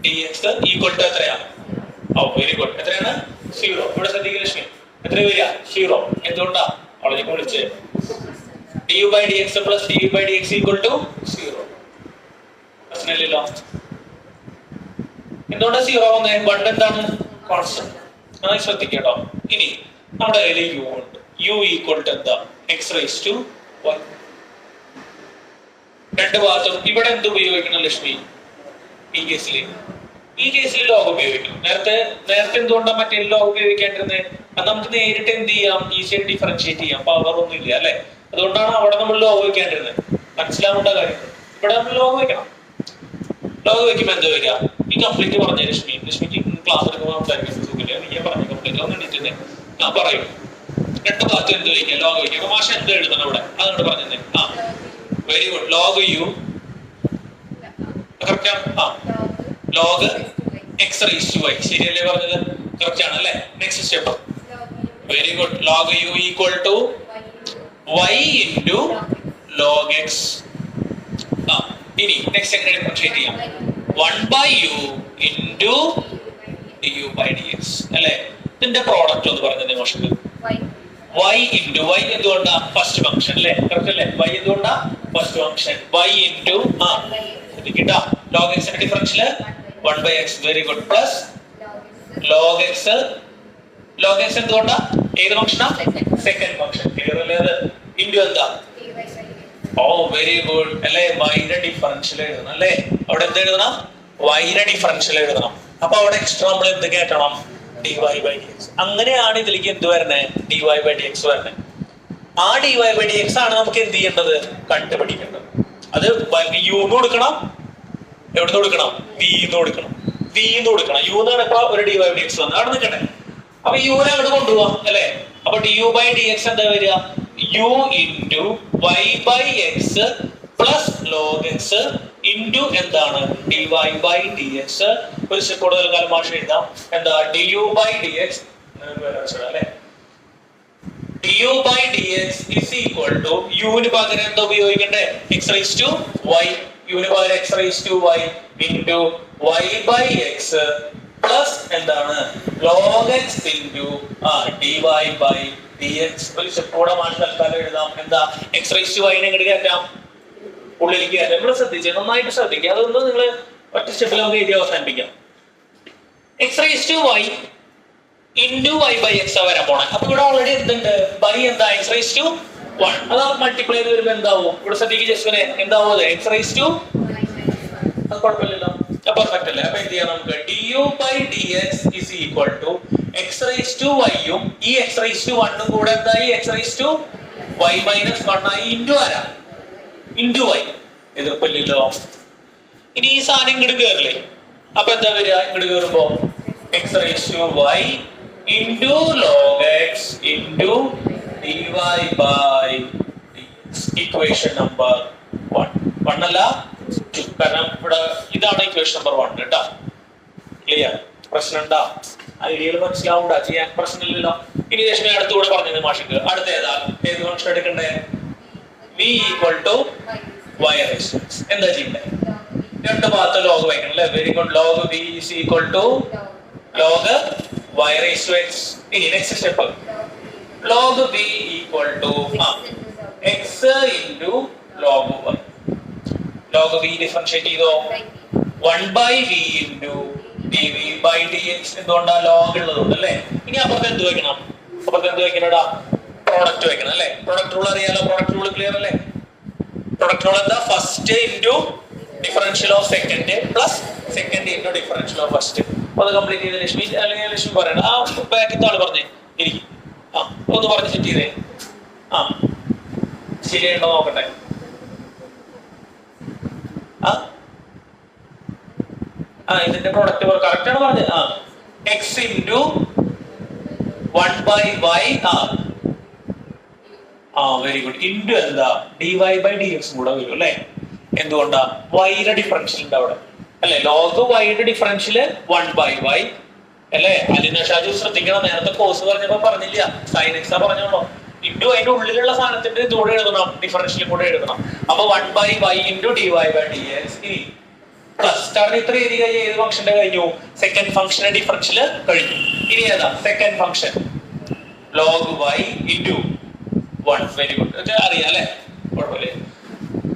dx equal to എത്രയാണ്? Oh very good. എത്രയാണ്? 0. ഇവിടെ ശ്രദ്ധിക്കുക ലക്ഷ്മി, എത്ര വരിക? 0. എന്തുകൊണ്ടാ? അവളെ വിളിച്ച് du by dx plus dv by dx equal to 0. പ്രശ്നമില്ലല്ലോ. എന്തുകൊണ്ടാ 0 വന്നേ? 1 എന്താണ്? കോൺസ്റ്റന്റ്. നന്നായി ശ്രദ്ധിക്കട്ടോ. ഇനി നമ്മുടെ കയ്യിൽ u ഉണ്ട്. u ഈക്വൽ ടു എന്താ? x raise to y. രണ്ട് ഭാഗത്തും ഇവിടെ എന്ത് ഉപയോഗിക്കണം ലക്ഷ്മി? ഈ കേസിൽ ലോഗ് ഉപയോഗിക്കണം. നേരത്തെ എന്തുകൊണ്ടാണ് മറ്റേ ലോഗ് ഉപയോഗിക്കേണ്ടിരുന്നത്? അത് നമുക്ക് നേരിട്ട് എന്ത് ചെയ്യാം? ഈസിയായി ഡിഫറൻഷിയേറ്റ് ചെയ്യാം, പവർ ഒന്നും ഇല്ല അല്ലെ? അതുകൊണ്ടാണ് അവിടെ നമ്മൾ ലോഗ് വെക്കേണ്ടിരുന്നത്. മനസ്സിലാവേണ്ട കാര്യം ഇവിടെ നമ്മൾ ലോഗ് വെക്കണം. ലോഗ് വെക്കുമ്പോൾ എന്താ വരിക? ഈ കംപ്ലീറ്റ് പറഞ്ഞ ലക്ഷ്മിക്ക് ക്ലാസ് എടുക്കുമ്പോൾ സംസാരിക്കാൻ സുഖമില്ല. നീ പറഞ്ഞ കംപ്ലീറ്റ് ഒന്നും എണീറ്റുന്നേ. ഞാൻ പറയും രണ്ട് ഭാഗത്തും എന്ത് വയ്ക്കുക? ലോഗ് വയ്ക്കുക. അപ്പൊ മാഷ എന്ത് എഴുതണം ഇവിടെ? അതുകൊണ്ട് പറഞ്ഞേ. ആ very good. Log u correct ആണ്. ആ log x rice to y ശരിയല്ലേ പറഞ്ഞത്? കറക്റ്റ് ആണ് അല്ലേ? Next step. Very good. Log u equal to y into log x. ആ ഇനി നെക്സ്റ്റ് എങ്ങനെ ഡിഫറൻഷിയേറ്റ് ചെയ്യാം? 1 by u into du by dx അല്ലേ? ഇതിന്റെ പ്രോഡക്റ്റ് ഒന്ന് പറഞ്ഞത് മോശം. y ഇൻറ്റു y എന്തുകൊണ്ടാ? ഫസ്റ്റ് ഫംഗ്ഷൻ അല്ലേ? കറക്റ്റ് അല്ലേ? y എന്തുകൊണ്ടാ? First function. y ഇൻറ്റു കിട്ടാ log x ന്റെ differential 1 by x. Very good. Plus log x എന്തുകൊണ്ടാ? ഏത് ഫംഗ്ഷനാ? Second function. ക്ലിയർ അല്ലേ? അത് ഇൻറ്റു എന്താ? ഓ വെരി ഗുഡ് അല്ലേ? y ന്റെ ഡിഫറൻഷ്യൽ എഴുതണം അല്ലേ? അവിടെ എന്ത് എഴുതണം? y ന്റെ ഡിഫറൻഷ്യൽ എഴുതണം. അപ്പൊ അവിടെ എക്സ്ട്രാ നമ്മൾ എന്ത് കേട്ടണം? dy by dx. അങ്ങനെയാണ് ഇതിലേക്ക് എന്ത് വരണേ? dy by dx വരണേ. ആ dy by dx ആണ് നമുക്ക് എന്ത് ചെയ്യേണ്ടത്? കണ്ടുപിടിക്കേണ്ടത്. അത് u കൊടുക്കണം. എവിടെ കൊടുക്കണം? v കൊടുക്കണം. u എന്നാണ് ഇപ്പൊ ഒരു dy by dx വന്നത്. അവിടെ നിൽക്കട്ടെ. അപ്പൊ u നെ അങ്ങോട്ട് കൊണ്ടുപോവാം അല്ലെ? അപ്പൊ du by dx എന്താ വരിക? u into y by x plus log x into എന്താണ്? dy by dx. ഒരു കൂടുതൽ കാലം ഭാഷ എഴുതാം. എന്താ? du by dx അല്ലെ? du by dx is equal to u ന് പകരം എന്താ ഉപയോഗിക്കണ്ടേ x raised to y, u ന് പകരം x raised to y into y by x plus എന്താണ് log x into dy by dx. ഒരു സ്റ്റെപ്പ് കൂടെ മാറ്റി തൽക്കാലം എഴുതാം. എന്താ x raised to y നെ ഇങ്ങോട്ട് കയറ്റാം, ഉള്ളിലേക്ക് കയറ്റാം. നിങ്ങൾ ശ്രദ്ധിച്ചേ, നന്നായിട്ട് ശ്രദ്ധിക്കുക. അതൊന്നും നിങ്ങൾ ഒറ്റ സ്റ്റെപ്പിലൊക്കെ എഴുതി അവസാനിപ്പിക്കാം. x raised to y into y by x വരാൻ പോണേ. അപ്പൊ ഇവിടെ ഓൾറെഡി എന്തുണ്ട്, by എന്താ x raised to 1, അത് മൾട്ടിപ്ലൈ ചെയ്ത് വരുമ്പോ എന്താവും, ഇവിടെ ശ്രദ്ധിക്കുക ജസ്റ്റിനെ, എന്താവും അത് x raised to, അത് കുഴപ്പമില്ലല്ലോ, പെർഫെക്റ്റ് അല്ലേ. അപ്പൊ എന്ത് ചെയ്യാം നമുക്ക്, du by dx is equal to x raised to y യും ഈ x raised to 1 ഉം കൂടെ എന്തായി x raised to y minus 1 ആയി into ആരാ, into y. എതിർപ്പില്ലല്ലോ. ഇനി ഈ സാധനം ഇങ്ങോട്ട് കയറില്ലേ, അപ്പൊ എന്താ വരിക, ഇങ്ങോട്ട് കയറുമ്പോ x raised to y into log x into dy by dx. Equation number 1 അല്ല 2, കാരണം ഇവിടെ ഇതാണ് ഇക്വേഷൻ നമ്പർ 1 കേട്ടോ. ക്ലിയർ? പ്രശ്നം ഉണ്ടാ, ഐഡിയൽ മനസ്സിലാവണ്ട, ചെയ്യാൻ പ്രശ്നമില്ലല്ലോ. ഇനി രശ്മി അടുത്തുകൂടെ പറഞ്ഞത് മാഷിക്ക് അടുത്ത ഏതാ, ഏത് ഫംഗ്ഷൻ എടുക്കണ്ടേ, v equal to y raised to x. എന്താ ചെയ്യണ്ടേ, രണ്ട് ഭാഗത്ത് ലോഗ് വയ്ക്കണം അല്ലേ. Very good. Log v is equal to log y raised to x. ഇനി next step, log v equal to x into log y. log v differentiate ചെയ്തോ, 1 by v into dv by dx. എന്തുകൊണ്ടാ, log ഉള്ളതുകൊണ്ട് അല്ലേ. ഇനി അപ്പുറത്ത് എന്ത് വെക്കണം, അപ്പുറത്ത് എന്ത് വെക്കണടാ, പ്രോഡക്റ്റ് വെക്കണം അല്ലേ. പ്രോഡക്റ്റ് റൂൾ അറിയാലോ, പ്രോഡക്റ്റ് റൂൾ ക്ലിയർ അല്ലേ. പ്രോഡക്റ്റ് റൂൾ എന്താ, first into differential of second plus second into differential of first. അത് കംപ്ലീറ്റ് ചെയ്ത് ലക്ഷ്മി, അല്ലെങ്കിൽ ലക്ഷ്മി പറയണം. ബാക്കിത്തെ ആള് പറഞ്ഞേ എനിക്ക്, ഒന്ന് പറഞ്ഞ് സെറ്റ് ചെയ്തേ. ശരിയായിട്ടോ നോക്കട്ടെ. ഇതിന്റെ പ്രോഡക്റ്റ് കറക്റ്റ് ആണ് പറഞ്ഞത്. x into 1 by y, very good, into എന്താ dy by dx കൂടെ വരും അല്ലേ. എന്തുകൊണ്ടാ, y യുടെ ഡിഫറൻഷ്യൽ ഉണ്ട് അവിടെ അല്ലെ. ലോഗ് y യുടെ ഡിഫറൻഷ്യൽ 1 by y അല്ലേ. അലിന ഷാജു ശ്രദ്ധിക്കണം, നേരത്തെ കോഴ്സ് പറഞ്ഞപ്പോ പറഞ്ഞില്ല, സൈൻ എക്സ് പറഞ്ഞോളൂ. ഇൻറ്റു അതിന്റെ ഉള്ളിലുള്ള സാധനത്തിന്റെ ഇതൂടെ എഴുതണം, ഡിഫറൻഷ്യലും കൂടെ എഴുതണം. അപ്പൊ 1 by y into dy by dx. ഇനി പ്ലസ് കാരണം ഇത്ര ഏരിയ ഏത് ഫംഗ്ഷന്റെ കഴിഞ്ഞു, സെക്കൻഡ് ഫംഗ്ഷന്റെ ഡിഫറൻഷ്യൽ കഴിഞ്ഞു. ഇനി ഏതാ second function, log y into 1. Very good, അറിയാം അല്ലെ, കുഴപ്പമില്ലേ.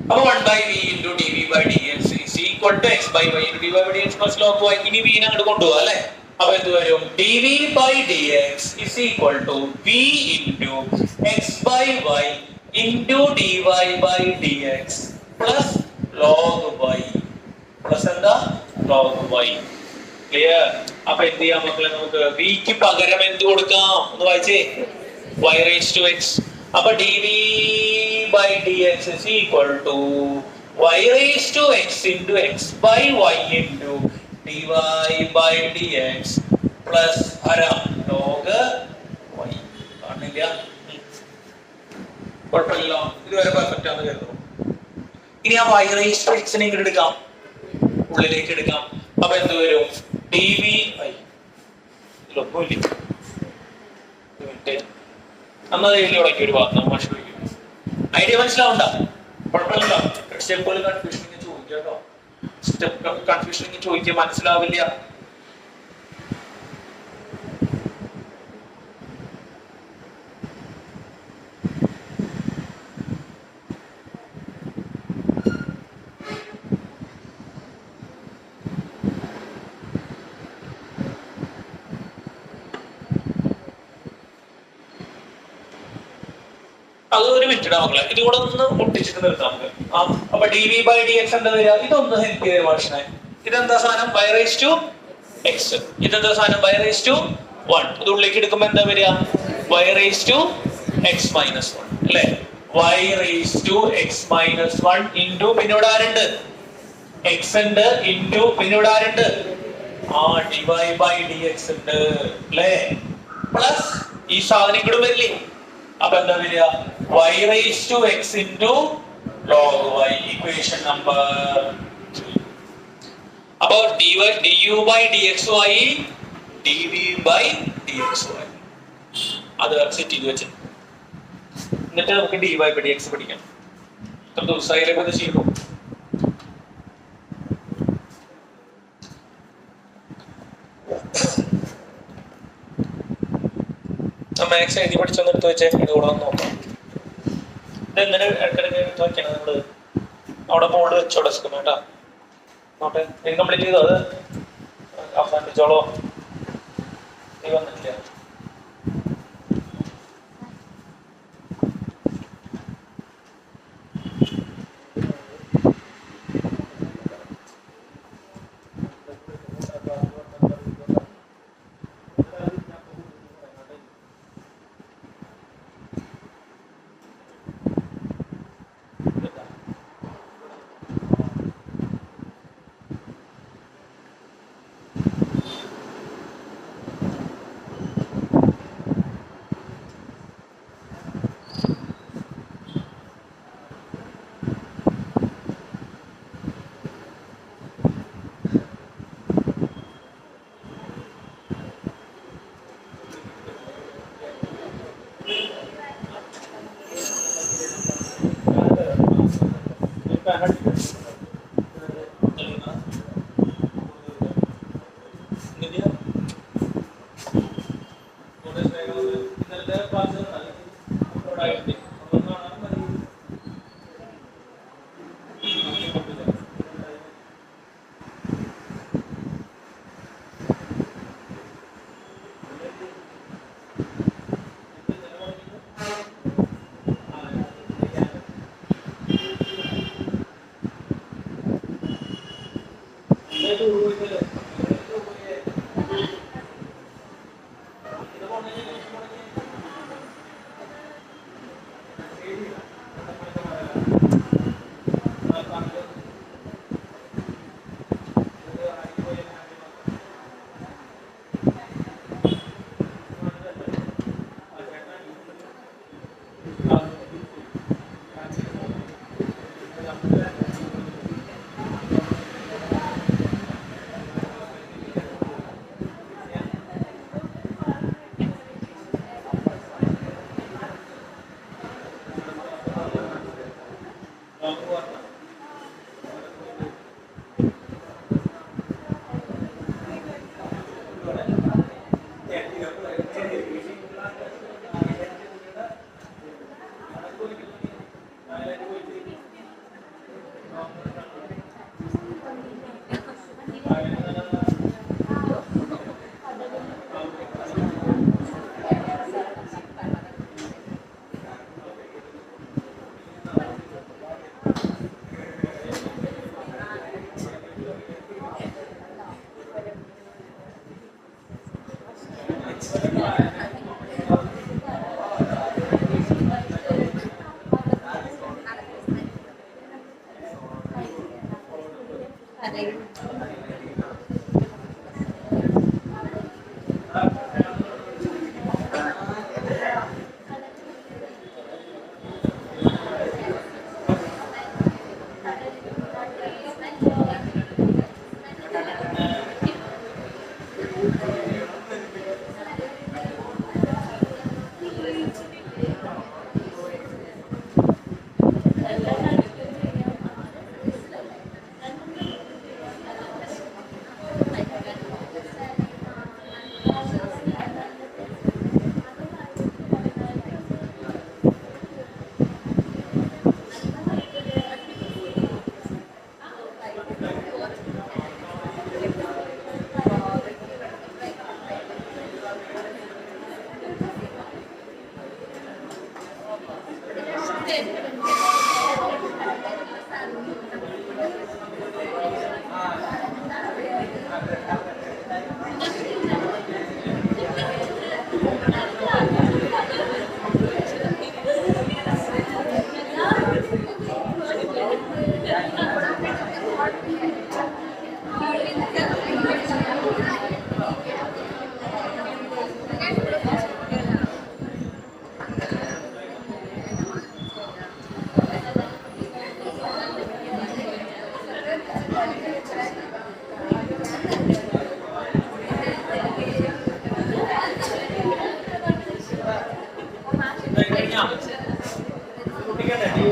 അപ്പൊ 1 by v into dv by dx is equal to x by y into dy by dx plus log y. ഇനി v നെ അങ്ങോട്ട് കൊണ്ടുപോകാം അല്ലെ. അപ്പൊ എന്ത് വരും, dv by dx is equal to v into x by y into dy by dx plus log y plus എന്താ log y. Clear? അപ്പൊ എന്ത് ചെയ്യാം മക്കളെ, നമുക്ക് v ക്ക് പകരം എന്ത് കൊടുക്കാം, ഒന്ന് വായിച്ചേ, y raised to x. അപ്പൊ dv by dx is equal to y raised to x into x by y into dy by dx plus log y. കാണില്ല, കുഴപ്പമില്ലല്ലോ, ഇതുവരെ പെർഫെക്റ്റ് ആണെന്ന് കരുതുന്നു. ഇനി ആ y raised to x നെ ഇങ്ങോട്ട് എടുക്കാം, ഉള്ളിലേക്ക് എടുക്കാം. അപ്പൊ എന്ത് വരും, dv ഇതിലൊന്നുമില്ല, അന്നത് എഴുതിയോടൊക്കെ ഒരു ഭാഗത്ത് നമ്മൾ ഐഡിയ മനസ്സിലാവണ്ട, കുഴപ്പമില്ല. സ്റ്റെപ്പുകൾ കൺഫ്യൂഷൻ ചോദിക്കാം കേട്ടോ, സ്റ്റെപ്പ് കൺഫ്യൂഷൻ ചോദിക്കുക, മനസ്സിലാവില്ല. അത് ഒരു മിനിറ്റ് മക്കളെ, ഇത് കൂടെ ഒന്ന് ഒട്ടിച്ചിട്ട് നിർത്താം നമുക്ക്. അപ്പൊ dv by dx എന്താ വരിക, ഇതൊന്ന് ഹെൽപ്പ് ചെയ്ത ഭാഷനെ. ഇതെന്താ സാധനം, y raised to x. ഇതെന്താ സാധനം, y raised to 1. ഇത് ഉള്ളിലേക്ക് എടുക്കുമ്പോ എന്താ വരിക, y raised to x minus 1 അല്ലെ. y raised to x minus 1 into പിന്നെ ഇവിടെ ആരുണ്ട്, x ഉണ്ട്, into പിന്നെ ഇവിടെ ആരുണ്ട്, dy by dx ഉണ്ട് അല്ലേ, പ്ലസ് ഈ സാധനം ഇങ്ങോട്ട് വരില്ലേ. അപ്പൊ എന്താ വരിക, y raised to x into log y. Equation number 3. അപ്പൊ du by dxy dv by dxy അത് സെറ്റ് ചെയ്ത് വെച്ചു. എന്നിട്ട് നമുക്ക് dy ബൈ dx പഠിക്കാം. ഇത്ര ദിവസമായാലും ഇത് ചെയ്തു. മാത്സ് എഴുതി പഠിച്ചൊന്ന് എടുത്ത് വെച്ചേ, ഇത് കൂടെ ഒന്ന് നോക്കാം. ഇതെങ്ങനെ ഇടയ്ക്കിടയ്ക്ക് എടുത്ത് വെക്കണം നമ്മള്. അവിടെ ബോർഡ് വെച്ചോ ഡെസ്ക് കേട്ടാ. നോട്ടെ ഇൻകംപ്ലീറ്റ് ചെയ്തോ, അത് അവസാനിപ്പിച്ചോളോ. നീ വന്നിട്ടില്ല.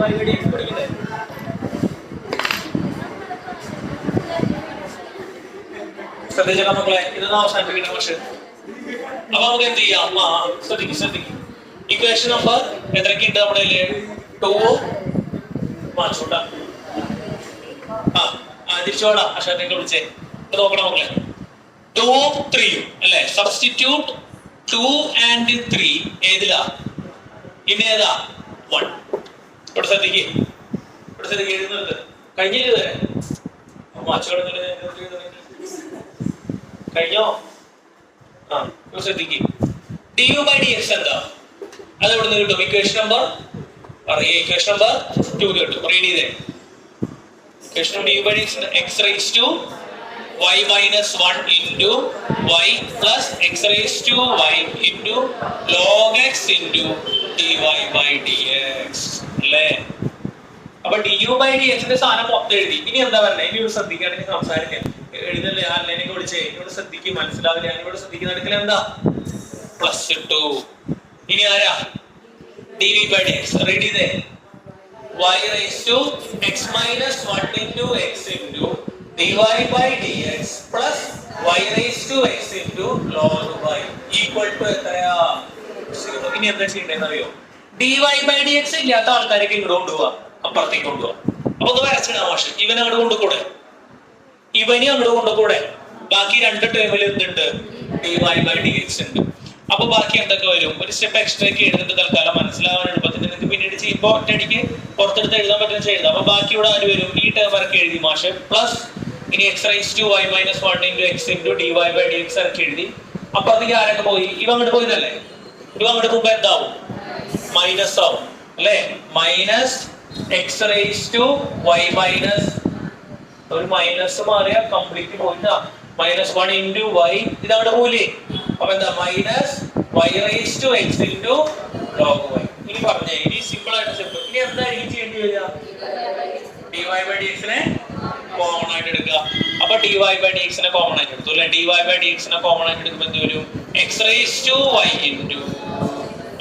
പഠിക്കണ്ടേ? ശ്രദ്ധിച്ചാൽ മക്കളെ, ഇതൊന്നും അവസാനിപ്പിക്കണം. പക്ഷെ അപ്പൊ നമുക്ക് എന്ത് ചെയ്യാം? ശ്രദ്ധിക്കും. ഇക്വേഷൻ നമ്പർ എത്രയൊക്കെ ഉണ്ട് നമ്മുടെ 2 മാർച്ചോട്ടാ. തിരിച്ചോടാ. അക്ഷരത്തേക്ക് വിളിച്ചേ നോക്കണം മക്കളെ. 2 3 അല്ലെ? Substitute 2 and 3 ഏതിലാ? ഇനി ഏതാ? 1. ഇവിടെ ശ്രദ്ധിക്കേ, എഴുതുന്നത് കഴിഞ്ഞില്ല വരെ. കഴിഞ്ഞോ? ശ്രദ്ധിക്കേ. du/dx എന്താ? അത് എവിടെ നിന്ന് കിട്ടും? ഇക്വേഷൻ നമ്പർ 2 കിട്ടും. റീഡ് ചെയ്തേ. Equation du/dx x raised to y minus 1 into y plus x raised to y into log x into dy/dx അല്ലേ? അപ്പൊ du/dx സാധനം മൊത്തം എഴുതി. ഇനി എന്താ പറഞ്ഞത്? ഇനി ഇവിടെ ശ്രദ്ധിക്കുകയാണെങ്കിൽ സംസാരിക്കാം. എഴുതല്ലേ? ആരിലേക്ക് വിളിച്ചേ ഇവിടെ ശ്രദ്ധിക്കും. മനസ്സിലാവില്ല. ഞാനിവിടെ ശ്രദ്ധിക്കുന്ന അടുക്കൽ എന്താ? +2. ഇനി ആരാ? dv/dx. റീഡ് ചെയ്തേ. y raised to x minus 1 into x into dy/dx plus y raised to x into log y equal to എത്രയാ? 0. ഇനി എന്താ ചെയ്യേണ്ടതെന്ന് അറിയോ? dy/dx ഇല്ലാത്ത ആൾക്കാരൊക്കെ ഇങ്ങോട്ട് കൊണ്ടുപോവാ, അപ്പുറത്തേക്ക് കൊണ്ടുപോവാ. അപ്പൊ ഒന്ന് വരച്ചിടാം. മാഷ് ഇവനെ അങ്ങോട്ട് കൊണ്ടുകൂടെ? ഇവനെ അങ്ങോട്ട് കൊണ്ടുകൂടെ? ബാക്കി 2 ടേമിൽ എന്തുണ്ട്? dy/dx ഉണ്ട്. അപ്പൊ ബാക്കി എന്തൊക്കെ വരും? ഒരു സ്റ്റെപ്പ് എക്സ്ട്രാ ഒക്കെ എഴുതിട്ട് തൽക്കാലം മനസ്സിലാവാൻ എളുപ്പത്തിന് നിങ്ങൾക്ക് പിന്നീട് ചെയ്യുമ്പോൾ ഒറ്റയടിക്ക് പുറത്തെടുത്ത് എഴുതാൻ പറ്റുന്ന എഴുതാം. അപ്പൊ ബാക്കി ഇവിടെ ആര് വരും? ഈ ടേം ഇറക്കി എഴുതി മാഷ്. പ്ലസ് ഇനി x raised to y minus 1 into x into dy/dx ഇറക്കി എഴുതി. അപ്പൊ അതിലേക്ക് ആരൊക്കെ പോയി? ഇവ അങ്ങോട്ട് പോയതല്ലേ? ഇവ അങ്ങോട്ട് പോകുമ്പോ എന്താവും? മൈനസ് ആവും അല്ലേ? Minus x raised to y minus, ഒരു മൈനസ് മാറിയ കംപ്ലീറ്റ് പോയിട്ടാ. -1 into y ഇതവിടെ പോയില്ലേ? അപ്പൊ എന്താ? Minus y raised to x into log y. ഇനി പറഞ്ഞേ, ഇനി സിമ്പിൾ ആയിട്ട് സിമ്പിൾ. ഇനി എന്തായിരിക്കും ചെയ്യേണ്ടി വരിക? dy/dx നെ കോമൺ ആയിട്ട് എടുക്കുക. അപ്പൊ dy/dx നെ കോമൺ ആയിട്ട് എടുത്തു അല്ലെ? dy/dx നെ കോമൺ ആയിട്ട് എടുക്കുമ്പോൾ എന്ത് വരും? x raised to y into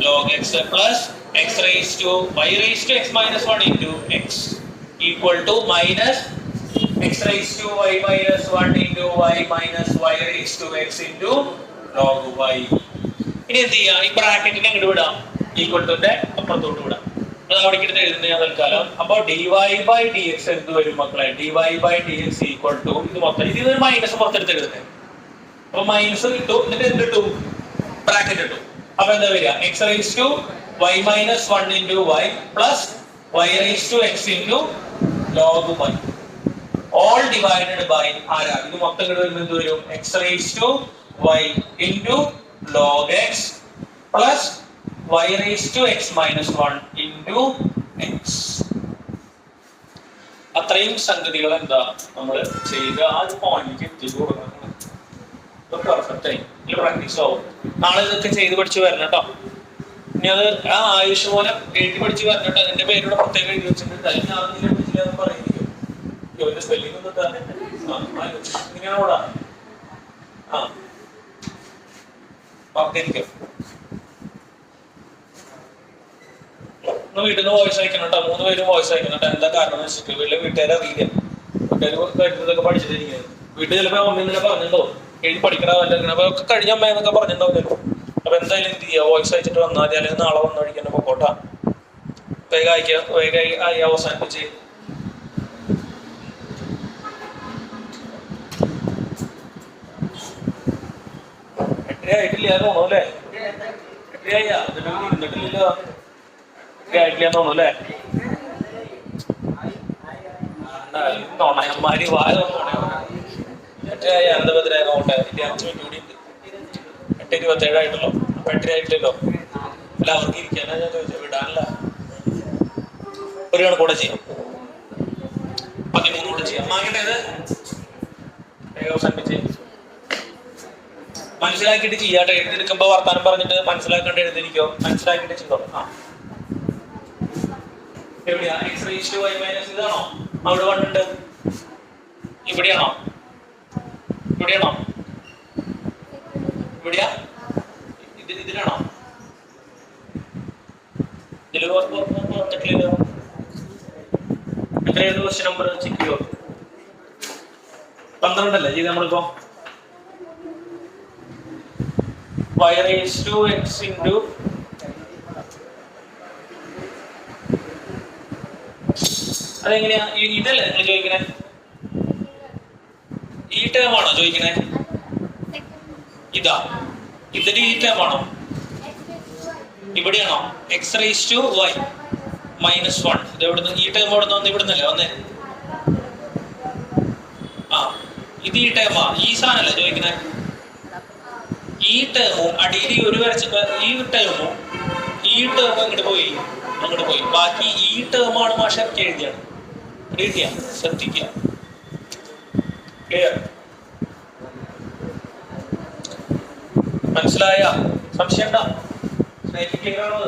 log x plus x raised to y raised to x minus 1 into x equal to minus x raised to y minus 1 into y minus y raised to x into log y. ഇനി എന്ത് ചെയ്യാം? ഈ ബ്രാക്കറ്റിനെ അങ്ങോട്ട് വിടാം. Equal ടുന്റെ അപ്പുറത്തോട്ട് വിടാം. അത് അവിടെ എടുത്ത് എഴുതുന്നത് ഞാൻ തൽക്കാലം. അപ്പൊ dy/dx എന്ത് വരും മക്കളെ? dy/dx ഈക്വൽ ടു ഇത് മൊത്തം ഇത് മൈനസ് പുറത്തെടുത്ത് എഴുതുന്നത്. അപ്പൊ മൈനസ് കിട്ടും. എന്നിട്ട് എന്ത് കിട്ടും? ബ്രാക്കറ്റ് കിട്ടും. അപ്പൊ എന്താ വരിക? x raised to y minus 1 into y plus y raised to x into log y all divided by ആരാ? ഇത് മൊത്തം ഇങ്ങോട്ട് വരുമ്പോൾ എന്ത് വരും? x raised to y into log x plus y raised to x minus 1 into x. അത്രയും സംഗതികൾ എന്താ നമ്മൾ ചെയ്ത് ആ പോയിന്റിലേക്ക് എത്തിച്ചു കൊടുക്കണം. പെർഫെക്റ്റ് ആയി പ്രാക്ടീസ് ആവും. നാളെ ഇതൊക്കെ ചെയ്ത് പഠിച്ച് വരണം കേട്ടോ. ഇനി അത് ആ ആയുഷ് പോലെ എഴുതി പഠിച്ച് വരണിട്ട് അതിന്റെ പേരോട് പ്രത്യേകം എഴുതി വെച്ചിട്ടുണ്ട്. അതിന് പറയുന്നില്ല സ്പെല്ലിംഗ് ഒന്നും ഇങ്ങനെ ഓടാ. വീട്ടിൽ നിന്ന് വോയിസ് അയക്കണം കേട്ടോ. 3 പേരും വോയിസ് അയക്കണം കേട്ടോ. എന്താ കാരണം വെച്ചിട്ട് വലിയ വീട്ടുകാരെ അറിയില്ല. വീട്ടുകാർ പഠിച്ചിട്ടിരിക്കുന്നത്. വീട്ടിൽ ചിലപ്പോ അമ്മ ഇന്നലെ പറഞ്ഞിട്ടുണ്ടോ എഴുതി പഠിക്കണ അല്ലെങ്കിൽ അപ്പൊ ഒക്കെ കഴിഞ്ഞ അമ്മ എന്നൊക്കെ പറഞ്ഞിട്ടുണ്ടാവില്ലല്ലോ. അപ്പൊ എന്തായാലും എന്ത് ചെയ്യുക? വോയിസ് അയച്ചിട്ട് വന്നാൽ മതി. അല്ലെങ്കിൽ നാളെ വന്നു പഠിക്കാൻ പോകോട്ടാ. വേഗം അയക്കുക. വേഗം അവസാനിപ്പിച്ച് ആയിട്ടില്ല തോന്നുന്നു അല്ലേ? ഇരുന്നിട്ടില്ലല്ലോ. ആയിട്ടില്ല തോന്നുന്നു അല്ലേ? നുണയന്മാര് വായ എന്താ 5 മിനിറ്റ് കൂടി ഉണ്ട്. 8:27 ആയിട്ടല്ലോ. അപ്പൊ 8 ആയിട്ടില്ലല്ലോ. അല്ല അവർക്ക് ഇരിക്കാനാ ഞാൻ ചോദിച്ചത്. വിടാനല്ല. ഒരു കണക്കൂടെ ചെയ്യാം. 13 കൂടെ ചെയ്യാം. മാങ്ങേണ്ടത് അവസാനിപ്പിച്ച് മനസ്സിലാക്കിയിട്ട് ചെയ്യാട്ടെ. എഴുതിയെടുക്കുമ്പോ വർത്താനം പറഞ്ഞിട്ട് മനസ്സിലാക്കേണ്ട എഴുതിയിരിക്കോ? മനസ്സിലാക്കിയിട്ട് ചെയ്തോ. എവിടെയാ? x raised to y minus ഇതാണോ? അവിടെ 1 ഉണ്ട്. ഇവിടെയാണോ? ഇവിടെയാണോ? ഇവിടെയാ? ഇതിലാണോ? ഇതില് വന്നിട്ടില്ലല്ലോ. ഏത് ക്വസ്റ്റ്യൻ നമ്പർ ചെക്ക് ചെയ്യോ? 12 അല്ലേ ചെയ്ത് നമ്മളിപ്പോ? y raised to x into അതെങ്ങനെയാ? ഇതല്ലേ നിങ്ങൾ ചോദിക്കണേ? ഈ ടേം ആണോ ചോദിക്കണേ? ഇതാ, ഇതിന്റെ ഈ ടേം ആണോ? ഇവിടെയാണോ? X rice to y minus 1. ഇത് എവിടുന്ന്? ഈ ടേം എവിടെ നിന്ന്? ഇവിടുന്നല്ലേ വന്നേ? ആ, ഇത് ഈ ടേമാ, ഈ സാധനല്ലേ ചോദിക്കണേ? ഈ ടേമും അടിയിൽ ഒരു വരച്ച ഈ ടേമും അങ്ങോട്ട് പോയി. ബാക്കി ഈ ടേമാണ് മാഷർക്ക് എഴുതിയാണ്. എഴുതിയ ശ്രദ്ധിക്കുക. ക്ലിയർ? മനസ്സിലായ? സംശയം ഉണ്ടോ? ക്ലിയർ ആണോ?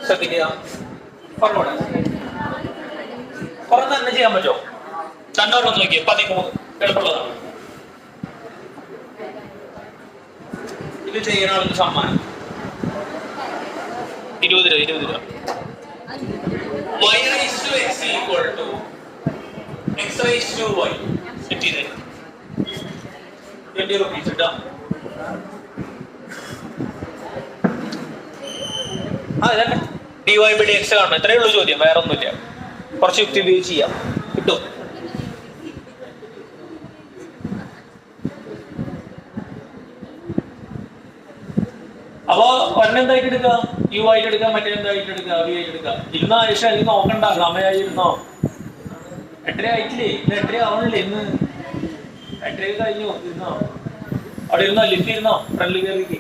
ശ്രദ്ധിക്കുക. പറഞ്ഞോളെ, കുറഞ്ഞ തന്നെ ചെയ്യാൻ പറ്റുമോ? രണ്ടോളം നോക്കിയേ. 13 എളുപ്പമുള്ളതാണ്. ഇത് ചെയ്യുന്ന ആൾക്ക് സമ്മാനം 20 രൂപ. y raised to x equal to x raised to y. Set ചെയ്തേ 20 rupees ഇട്ടാ. ഇതന്നെ dy by dx കാണണം. ഇത്രയേ ഉള്ളൂ ചോദ്യം, വേറെ ഒന്നുമില്ല. കുറച്ച് യുക്തി ഉപയോഗിച്ച് ചെയ്യാം, കിട്ടും. അപ്പൊ ഒരെന്തായിട്ട് എടുക്കുക? യു ആയിട്ട് എടുക്കാം, മറ്റേന്തായിട്ട് എടുക്കുക? വി ആയിട്ട് എടുക്കുക. ഇരുന്നോ ആയിഷ? ഇത് നോക്കണ്ട, സമയമായി ഇരുന്നോ? 8:30 ആയിട്ടില്ലേ? ഇന്ന് 8:30 ആവണില്ലേ? ഇന്ന് 8:30 കഴിഞ്ഞു. ഇരുന്നോ? അവിടെ ഇരുന്നോ? ലിഫ്റ്റ് ഇരുന്നോ? ഫ്രണ്ടിൽ കയറിക്ക്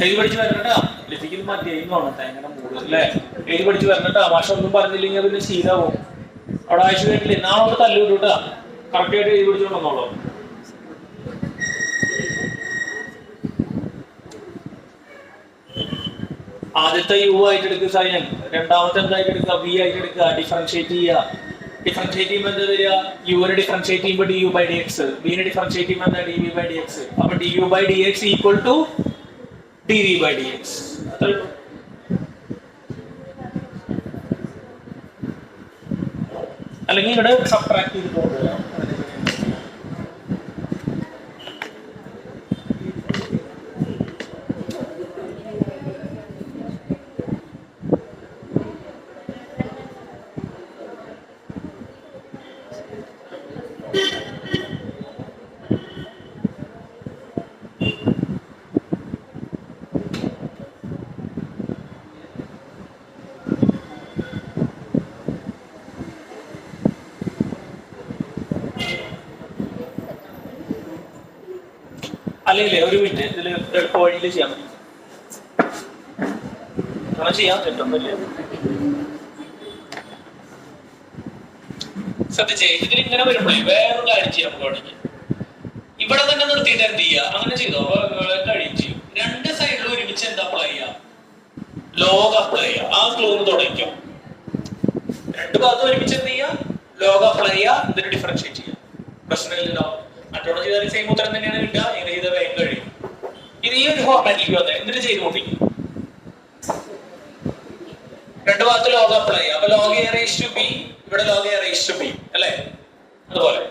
എഴുതി പഠിച്ച് വരണട്ടാ. ലിഫ്റ്റിൽ മതി എഴുന്നോണം. എങ്ങനെ മൂട് അല്ലേ? എഴുതി പഠിച്ച് വരണട്ടാ. മാഷ ഒന്നും പറഞ്ഞില്ലെങ്കിൽ പിന്നെ ശീലാവും. അവിടെ ആയിഷ കേട്ടില്ലേ? നാളെ തല്ലു വിട്ടൂട്ടാ. കറക്റ്റ് ആയിട്ട് എഴുതി പഠിച്ചോണ്ട് വന്നോളൂ. ആദ്യത്തെ യു ആയിട്ട് എടുക്കുക സൈൻ, രണ്ടാമത്തെ എന്തായിട്ട് എടുക്കുക ബി ആയിട്ട് എടുക്കുക, ഡിഫറൻഷിയേറ്റ് ചെയ്യുക. ഡിഫറൻഷിയേറ്റ് ചെയ്യുമ്പോൾ എന്താ വരിക? യുവിനെ ഡിഫറൻഷിയേറ്റ് ചെയ്യുമ്പോൾ D U by D x, ബിനെ ഡിഫറൻഷിയേറ്റ് ചെയ്യുമ്പോൾ എന്താ D V by D x. അപ്പൊ D U by D x equal to D V by D x. അല്ലെങ്കിൽ ഇവിടെ സബ്ട്രാക്ട് ചെയ്ത് കൊണ്ടുവരാം. അല്ലെങ്കിൽ ഒരു മിനിറ്റ്, ഇതിൽ എളുപ്പ വഴിയിൽ ചെയ്യാൻ പറ്റും. അങ്ങനെ ചെയ്യാൻ പറ്റൊന്നുമില്ല. ശ്രദ്ധിച്ചേ, ഇതിലിങ്ങനെ വരുമ്പോഴേ വേറൊരു കാര്യം ചെയ്യാൻ പോകുകയാണെങ്കിൽ ഇവിടെ തന്നെ നിർത്തിയിട്ട് എന്ത് ചെയ്യുക? അങ്ങനെ ചെയ്തോ കഴിയും ചെയ്യും. രണ്ട് സൈഡിലും ഒരുമിച്ച് എന്താ അപ്ലൈ ചെയ്യുക? ലോഗ് അപ്ലൈ ചെയ്യുക. ആ ക്ലൂന്ന് തുടങ്ങിക്കും. രണ്ട് ഭാഗത്തും ഒരുമിച്ച് എന്ത് ചെയ്യുക? ലോഗ് അപ്ലൈ ചെയ്യുക, ഇതിന് ഡിഫറൻഷിയേറ്റ് ചെയ്യുക. പ്രശ്നമില്ലല്ലോ. മറ്റോടെ ചെയ്താൽ സെയിം ഉത്തരം തന്നെയാണ് കിട്ടുക. ഇങ്ങനെ ചെയ്താൽ വേഗം കഴിയും. ഇത് ഈ ഒരു ഫോർമാറ്റിലേക്ക് വന്നേ എന്നിട്ട് ചെയ്തുകൊണ്ടിരിക്കും. രണ്ട് ഭാഗത്ത് ലോഗ് അപ്ലൈ ചെയ്യുക. അപ്പൊ log A raise to B, ഇവിടെ log A raise to B അല്ലേ? അതുപോലെ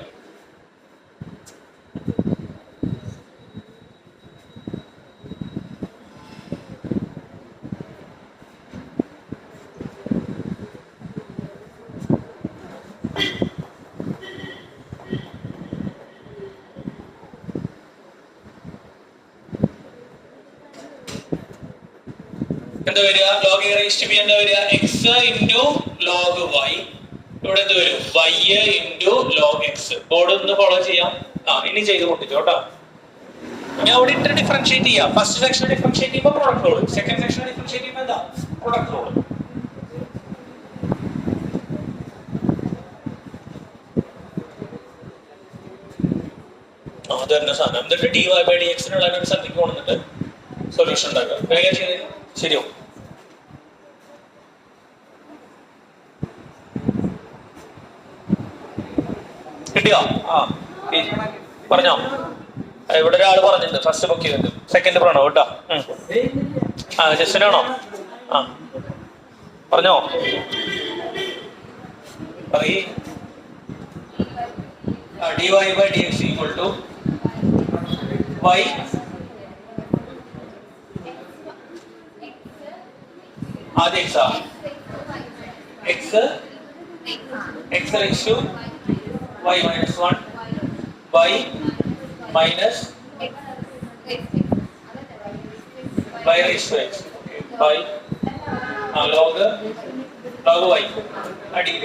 എന്താ വരിക? Log A raise to B എന്താ വരിക? X into log y. ഇവിടെ എന്ത് വരും? Y into log x. Board ഒന്ന് ഫോളോ ചെയ്യാം. ഇനി ചെയ്ത് കൊണ്ടിരിക്കും കേട്ടോ. ഞാൻ അവിടെ ഇട്ട് ഡിഫറൻഷിയേറ്റ് ചെയ്യാം. ഫസ്റ്റ് സെക്ഷൻ ഡിഫറൻഷിയേറ്റ് ചെയ്യുമ്പോൾ product rule, second section differentiate ചെയ്യുമ്പോൾ എന്താ? Product rule. അത് തന്നെ സാധനം. എന്നിട്ട് ഡി വൈ ബൈ ഡി എക്സിനുള്ള ഒരു സ്ഥലത്തേക്ക് കൊണ്ടുവന്നിട്ട് സൊല്യൂഷൻ ഉണ്ടാക്കുക. വേഗം ചെയ്ത് ശരിയോ? കിട്ടിയോ? പറഞ്ഞോ. ഇവിടെ ഒരാൾ പറഞ്ഞിട്ടുണ്ട് ഫസ്റ്റ് ബുക്ക് ചെയ്തിട്ട്. സെക്കൻഡ് പ്രണോ കേട്ടോ. ജസ്റ്റിനാണോ? പറഞ്ഞോ. dy by dx equal to y ആദ്യം x raised to y minus 1 y minus y raised to x. Okay. y log y adding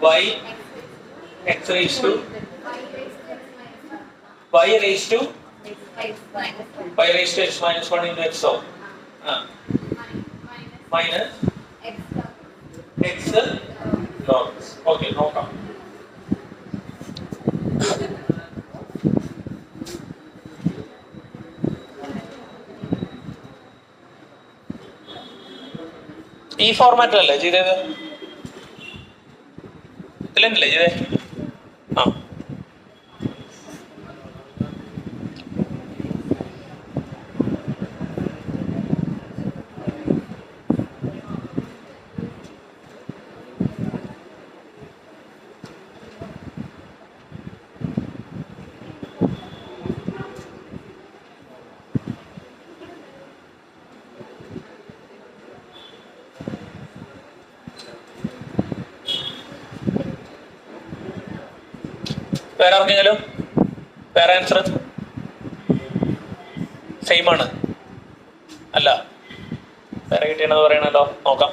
y x raised to y raised to x minus 1 into x so minus x log x. Okay, no come. ഈ ഫോർമാറ്റിലല്ലേ ചെയ്തത്? ഇതിലല്ലേ ചെയ്തേ? വേറെ ആർക്കെങ്കിലും വേറെ answer same ആണ് അല്ല? വേറെ കിട്ടിയെന്ന് പറയണല്ലോ. നോക്കാം.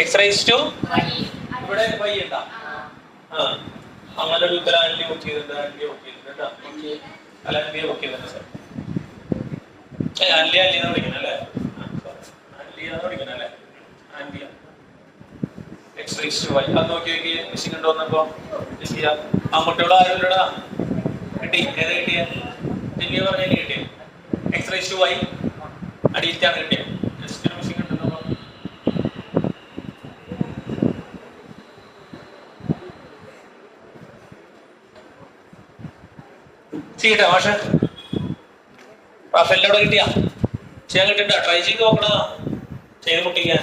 എക്സ് റൈസ് ടു ഇവിടെ വൈ ഉണ്ടാ. അങ്ങനെ ഒരു ഉത്തരം ആൻലി ബുക്ക് ചെയ്തിട്ടുണ്ട്. ആൻലി ബുക്ക് ചെയ്തിട്ടുണ്ട് കേട്ടോ. അല്ല ആൻലിയെ ബുക്ക് ചെയ്തിട്ടുണ്ട് സാർ. ആൻലിയെന്ന് വിളിക്കണം അല്ലേ? ആൻലിയെന്ന് വിളിക്കണം അല്ലേ? Anliya x raised to y. അത് നോക്കി നോക്കി മിസ്സിംഗ് ഉണ്ടോ എന്നപ്പോ ആ മുട്ടയോട് ആരും ഇല്ലടാ. കിട്ടി. ഏത് കിട്ടിയ? പറഞ്ഞ കിട്ടിയ x raised to y അടിയിട്ടാണ് കിട്ടിയ ചെയ്യട്ടെ പക്ഷെ റാഫേലിനോട് കിട്ടിയാ ചെയ്യാൻ കിട്ടിണ്ട ട്രൈ ചെയ്ത് നോക്കണതാ ചെയ്ത് മുട്ടിക്കാൻ.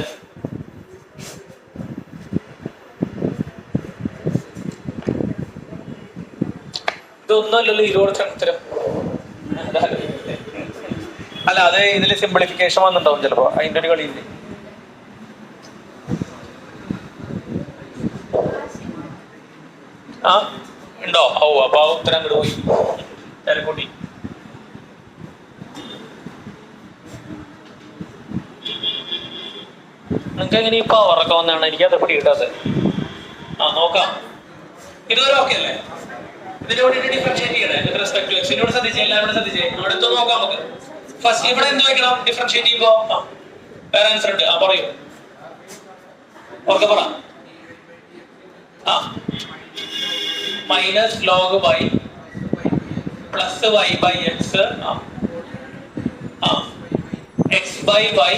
ഇതൊന്നുമല്ലല്ലോ ഇരുപത് ഉത്തരം. അല്ല അത് ഇതില് സിംപ്ലിഫിക്കേഷൻ വന്നിട്ടുണ്ടാവും ചിലപ്പോ, അതിന്റെ ഒരു കളിയില്ലേ. ആ ഉണ്ടോ? ഓ അപ്പൊ ആ ഉത്തരം അങ്ങോട്ട് പോയി തിരക്കൂട്ടി. നിങ്ങൾക്ക് എങ്ങനെ ഈ പവറൊക്കെ വന്നാണ് എനിക്കത് പിടികിട്ടാത്തത്. ആ നോക്കാം, ഇതുവരെ ഓക്കെ അല്ലേ? ഇതിന്റെ കൂടെ ഡിഫറൻഷിയേറ്റ് ചെയ്യണേ വിത്ത് റെസ്പെക്ട് ടു എക്സ്. ഇതിനോട് ശ്രദ്ധിച്ചേ, എല്ലാവരും ശ്രദ്ധിച്ചേ. അടുത്ത് നോക്കാം നമുക്ക്. ഫസ്റ്റ് ഇവിടെ എന്ത് വെക്കണം ഡിഫറൻഷിയേറ്റ് ചെയ്യുമ്പോ? വേറെ ആൻസർ ഉണ്ട്. ആ പറയൂ, ഓർക്കെ പറ. ആ minus log y plus y by x x by y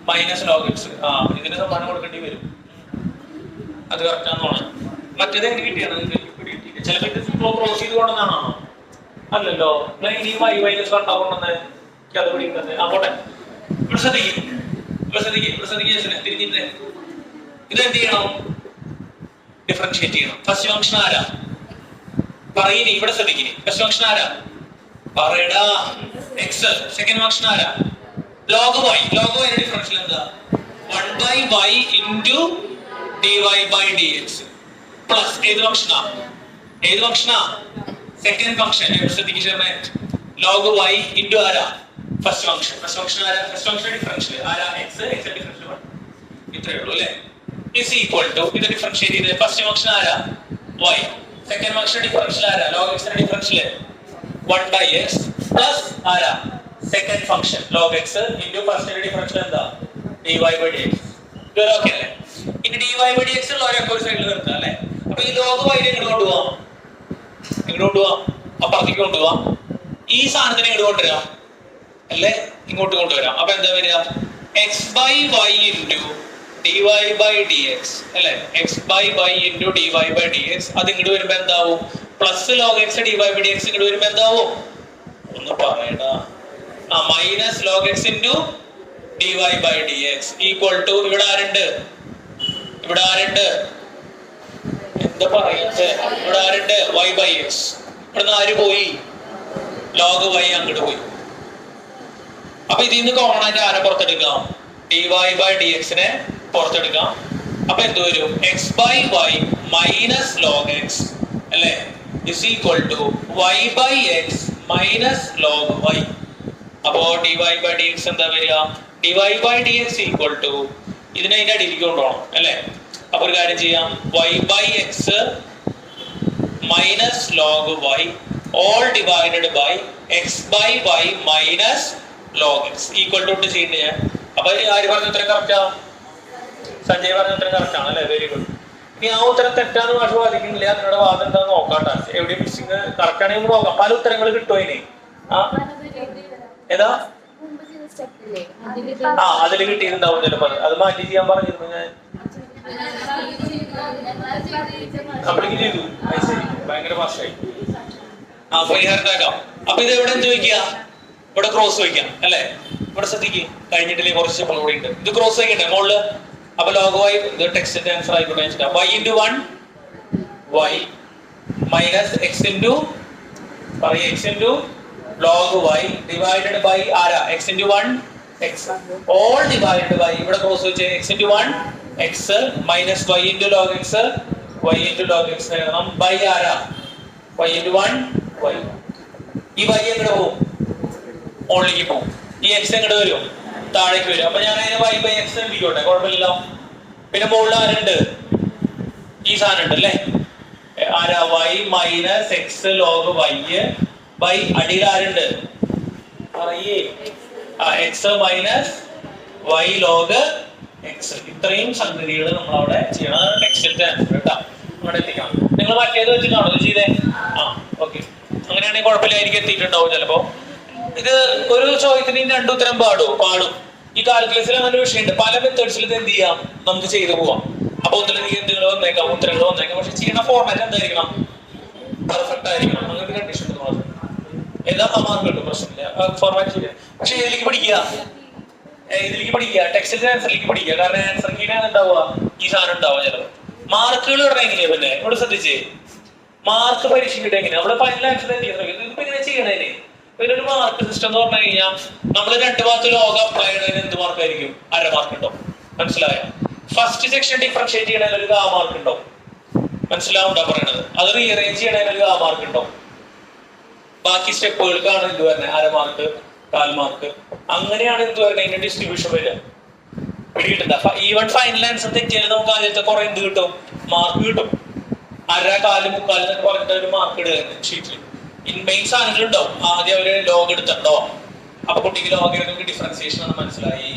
minus log x. ഇതിന് സമ്മാനം കൊടുക്കേണ്ടി വരും. അത് കറക്റ്റാന്ന് തോന്നുന്നു. മറ്റേത് എനിക്ക് കിട്ടിയാണ്, ചിലപ്പോൾ ഇത് ക്ലോസ് ചെയ്ത് കൊണ്ടെന്നാണോ? അല്ലല്ലോ, ഇനി വൈ മൈനസ് കണ്ടാകൊണ്ടെന്ന് അത് പിടിക്കുന്നത്. പോട്ടെ, ഇവിടെ ശ്രദ്ധിക്കും, തിരിഞ്ഞിട്ട് ഇത് എന്ത് ചെയ്യണം? ഡിഫറൻഷിയേറ്റ് ചെയ്യണം. ഫസ്റ്റ് ഫംഗ്ഷൻ ആരാ പറയിനി? ഇവിടെ ശ്രദ്ധിക്കിനി. ഫസ്റ്റ് ഫംഗ്ഷൻ ആരാ പറയടാ? എക്സ്. സെക്കൻഡ് ഫംഗ്ഷൻ ആരാ? Log y. Log y differential എന്താ? 1/y into dy by dx plus ഏത് ഫംഗ്ഷനാ? Second function. ശ്രദ്ധിക്കണേ, ലോഗ് വൈ ഇൻറ്റു ആരാ? First function. ഫസ്റ്റ് ഫംഗ്ഷൻ ആരാ? ഫസ്റ്റ് ഫംഗ്ഷൻ ഡിഫറൻഷ്യൽ ആരാ? എക്സ്. X differential 1. ഇത്രയേ ഉള്ളൂ അല്ലേ? is equal to ഇത് ഡിഫറൻഷിയേറ്റ് ചെയ്ത് ഫസ്റ്റ് ഫംഗ്ഷൻ ആരാ? y. സെക്കൻഡ് ഫംഗ്ഷൻ ഡിഫറൻഷ്യൽ ആരാ? log x ന്റെ ഡിഫറൻഷ്യൽ 1/x പ്ലസ് ആരാ? Second function log x into first differential എന്താ? dy by dx. ഇത് ഓക്കേ അല്ലേ? ഇനി dy by dx ഉള്ളവരൊക്കെ ഒരു സൈഡിൽ നിർത്താം അല്ലേ? അപ്പൊ ഈ log y ഇങ്ങോട്ട് കൊണ്ടുപോവാം, അപ്പുറത്തേക്ക് കൊണ്ടുപോവാം. ഈ സാധനത്തിനെ ഇങ്ങോട്ട് കൊണ്ടുവരാം അല്ലേ? ഇങ്ങോട്ട് കൊണ്ടുവരാം. അപ്പൊ എന്താ വരിക? x by y into dy by dx അല്ലേ? x by y into dy by dx. അത് ഇങ്ങോട്ട് വരുമ്പോ എന്താവും? Plus log x dy by dx ഇങ്ങോട്ട് വരുമ്പോ എന്താവും? ഒന്ന് പറയടാ. Minus log x into dy by dx equal to ഇവിടെ ആരുണ്ട്? എന്താ പറയുന്നത്? ഇവിടെ ആരുണ്ട്? y by x. ഇവിടുന്ന് ആര് പോയി? log y അങ്ങോട്ട് പോയി. അപ്പൊ ഇതിൽ നിന്ന് കോമൺ ആയിട്ട് ആരെ പുറത്തെടുക്കാം? dy by dx നെ പുറത്തെടുക്കാം. അപ്പൊ എന്ത് വരും? x by y minus log x അല്ലേ? is equal to y by x minus log y. അപ്പോ dy by dx എന്താ വരിക? dy by dx equal to ഇതിനെ അതിന്റെ അടിയിലേക്ക് കൊണ്ടുപോകണം അല്ലേ? അപ്പൊ ഒരു കാര്യം ചെയ്യാം, y by x minus log y all divided by x by y minus log x equal to ചെയ്യുന്നത് ഞാൻ. അപ്പൊ ആര് പറഞ്ഞ ഉത്തരം കറക്റ്റാ? സഞ്ജയ് പറഞ്ഞ ഉത്തരം കറക്റ്റ് ആണ് അല്ലേ? Very good. ഇനി ആ ഉത്തരം തെറ്റാന്ന് ഭാഷ വാദിക്കുന്നില്ല, നിങ്ങളുടെ വാദം എന്താന്ന് നോക്കാട്ടാ. എവിടെ മിസ്സിങ് കറക്റ്റ് ആണെങ്കിൽ നോക്കാം. പല ഉത്തരങ്ങൾ കിട്ടുമോ ഇനി? ഏതാ? അതില് കിട്ടിയിട്ടുണ്ടാവും ചിലപ്പോ. അത് മാറ്റി ചെയ്യാൻ പറഞ്ഞിരുന്നു ഞാൻ. അപ്പോഴേക്ക് ചെയ്തു. ശരി, ഭയങ്കര ഫാസ്റ്റായി. പരിഹാരത്താക്കാം. അപ്പൊ ഇത് എവിടെ എന്ത് വയ്ക്കുക? ഇവിടെ ക്രോസ് വയ്ക്കാം അല്ലെ? ഇവിടെ ശ്രദ്ധിക്കുക, കഴിഞ്ഞിട്ടില്ലേ കുറച്ച് സിമ്പിൾ കൂടി ഉണ്ട്. ഇത് ക്രോസ് വയ്ക്കട്ടെ മുകളില്. അപ്പൊ log y ഇത് ടെക്സ്റ്റിന്റെ ആൻസർ ആയിക്കോട്ടെ. y into 1 y minus x into x into log y divided by ആരാ? x into 1 x all divided by ഇവിടെ ക്രോസ് വെച്ച് x into 1 x minus y into log x എഴുതണം by ആരാ? y into 1 y. ഈ y എങ്ങോട്ട് പോകും? മുകളിലേക്ക് പോകും. ഈ x എങ്ങോട്ട് വരും? താഴേക്ക് വരും. അപ്പൊ ഞാൻ അതിനെ y by x എഴുതിക്കോട്ടെ, കുഴപ്പമില്ല. പിന്നെ മുകളിൽ ആരുണ്ട്? ഈ സാധനം ഉണ്ട് അല്ലേ? ആരാ? y minus x log y by അടിയിൽ ആരുണ്ട്? പറയേ. x minus y log x. ഇത്രയും സംഗതികൾ നമ്മൾ അവിടെ ചെയ്യണം. ടെക്സ്റ്റിന്റെ ആൻസർ കേട്ടോ, ഇവിടെ എത്തിക്കാം. നിങ്ങൾ മറ്റേത് വെച്ച് കാണുമോ ചെയ്തേ? ഓക്കെ, അങ്ങനെയാണെങ്കിൽ കുഴപ്പമില്ല, എനിക്ക് എത്തിയിട്ടുണ്ടാവും ചിലപ്പോ. ഇത് ഒരു ചോദ്യത്തിന് രണ്ടു ഉത്തരം പാടും. ഈ കാൽക്കുലസിൽ അങ്ങനെ ഒരു വിഷയമുണ്ട്. പല മെത്തേഡ്സിൽ ഇത് എന്ത് ചെയ്യാം, നമുക്ക് ചെയ്തു പോവാം. അപ്പൊ ഒന്നിലേക്ക് എന്തുകൾ വന്നേക്കാം, ഉത്തരങ്ങൾ വന്നേക്കാം. പക്ഷെ ചെയ്യുന്ന ഫോർമാറ്റ് എന്തായിരിക്കണം, പെർഫെക്റ്റ് ആയിരിക്കണം. അങ്ങനത്തെ കണ്ടീഷൻ ഏതാ മാർക്ക് കിട്ടും, പ്രശ്നമില്ല, ഫോർമാറ്റ് ചെയ്യാം. പക്ഷെ ഇതിലേക്ക് പഠിക്കുക, ടെക്സ്റ്റിന്റെ ആൻസറിലേക്ക് പഠിക്കുക. കാരണം ആൻസർ കീനാണ് ഉണ്ടാവുക, ഈ സാധനം ഉണ്ടാവുക. ചിലപ്പോൾ മാർക്കുകൾ ഇടണം എങ്ങനെയാ, പിന്നെ ഇവിടെ ശ്രദ്ധിച്ചേ, മാർക്ക് പരീക്ഷിക്കട്ടെ എങ്ങനെയാ, നമ്മുടെ ഫൈനൽ ആൻസർ ഇതിപ്പോ ഇങ്ങനെ ചെയ്യണേനെ. ഇതിനൊരു മാർക്ക് സിസ്റ്റം എന്ന് പറഞ്ഞു കഴിഞ്ഞാൽ നമ്മൾ 2 ഭാഗത്ത് ലോഗ് അപ്ലൈ ചെയ്യണതിന് എന്ത് മാർക്കായിരിക്കും, 1/2 മാർക്ക് ഉണ്ടാവും. മനസ്സിലായോ? ഫസ്റ്റ് സെക്ഷൻ ഡിഫറൻഷിയേറ്റ് ചെയ്യണതിന് ഒരു 1/2 മാർക്ക് ഉണ്ടാവും. മനസ്സിലാവുണ്ടോ പറയണത്? അത് റീഅറേഞ്ച് ചെയ്യണതിന് ഒരു 1/2 മാർക്ക് ഉണ്ടാവും. ബാക്കി സ്റ്റെപ്പുകൾക്കാണ് എന്ത് വരുന്നത്, 1/2 മാർക്ക്, 1/4 മാർക്ക്. അങ്ങനെയാണ് എന്ത് പറയുന്നത്, ഇതിന്റെ ഡിസ്ട്രിബ്യൂഷൻ വരിക. പിടികിട്ടുന്ന ഈവൻ ഫൈനൽ ആൻസർ തെറ്റിയാലും നമുക്ക് ആദ്യത്തെ കുറെ എന്ത് കിട്ടും, മാർക്ക് കിട്ടും. 1/2, 1/4, 3/4 എന്നൊക്കെ പറഞ്ഞിട്ട് ഒരു മാർക്ക് ഇടുക ഷീറ്റിൽ. മെയിൻ സാധനങ്ങൾ ഉണ്ടാവും. ആദ്യം അവര് ലോഗ് എടുത്തിട്ടുണ്ടോ, അപ്പൊ കുട്ടിക്ക് ലോഗ് എടുക്കുന്ന ഡിഫറൻസിയേഷൻ ആണ് മനസ്സിലായി.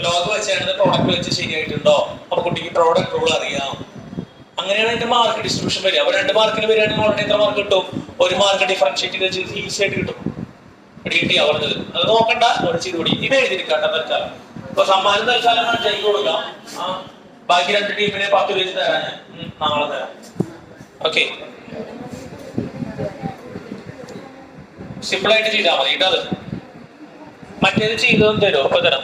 ലോഗ് വെച്ചാണ് പ്രോഡക്റ്റ് വെച്ച് ശരിയായിട്ടുണ്ടോ, അപ്പൊ കുട്ടിക്ക് പ്രോഡക്റ്റ് റൂൾ അറിയാം. അങ്ങനെയാണ് അതിന്റെ മാർക്ക് ഡിസ്ട്രിബ്യൂഷൻ വരിക. അപ്പൊ 2 മാർക്കിന് വരികയാണെങ്കിൽ ഓൾറെഡി എത്ര മാർക്ക് കിട്ടും, 1 മാർക്ക് ഡിഫറൻഷിയേറ്റ് ചെയ്ത് ഈസി ആയിട്ട് കിട്ടും. കിട്ടിയാ പറഞ്ഞത്, അത് നോക്കണ്ട, അവിടെ ചെയ്ത് കൂടി ഇത് എഴുതിയിരിക്കട്ടെ തൽക്കാലം. ഇപ്പൊ സമ്മാനം തൽക്കാലം ജയിക്ക് കൊടുക്കാം. ബാക്കി 2 ടീമിനെ 10 രൂപ തരാൻ ഞാൻ നാളെ തരാം. ഓക്കെ, സിമ്പിൾ ആയിട്ട് ചെയ്താൽ മതി. ഇട്ടത് മറ്റേത് ചെയ്തതെന്ന് തരുമോ, ഇപ്പൊ തരാം.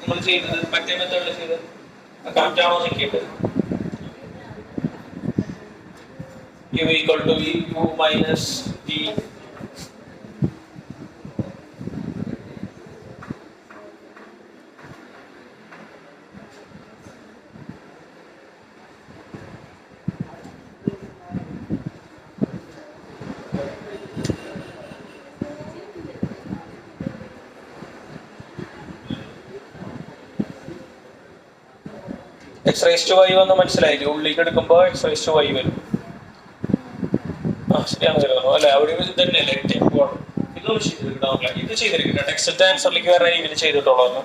നമ്മൾ ചെയ്തത് മറ്റേ മെത്തേഡിൽ ചെയ്ത് കറക്റ്റ് ആണോ നോക്കിയിട്ട് u equal to u minus t x raised to y വന്ന് മനസ്സിലായില്ലേ, ഉള്ളിലേക്ക് എടുക്കുമ്പോൾ x raised to y വരും. ശരിയാണ് വരുന്നത് അല്ലെ, അവിടെ തന്നെയല്ലേ ഇതൊന്നും ചെയ്തിരിക്കണമല്ല. ഇത് ചെയ്തിരിക്കട്ടെ, ടെക്സ്റ്റ് ആൻസറിലേക്ക് വേറെ രീതിയിൽ ചെയ്തിട്ടുള്ളൂ.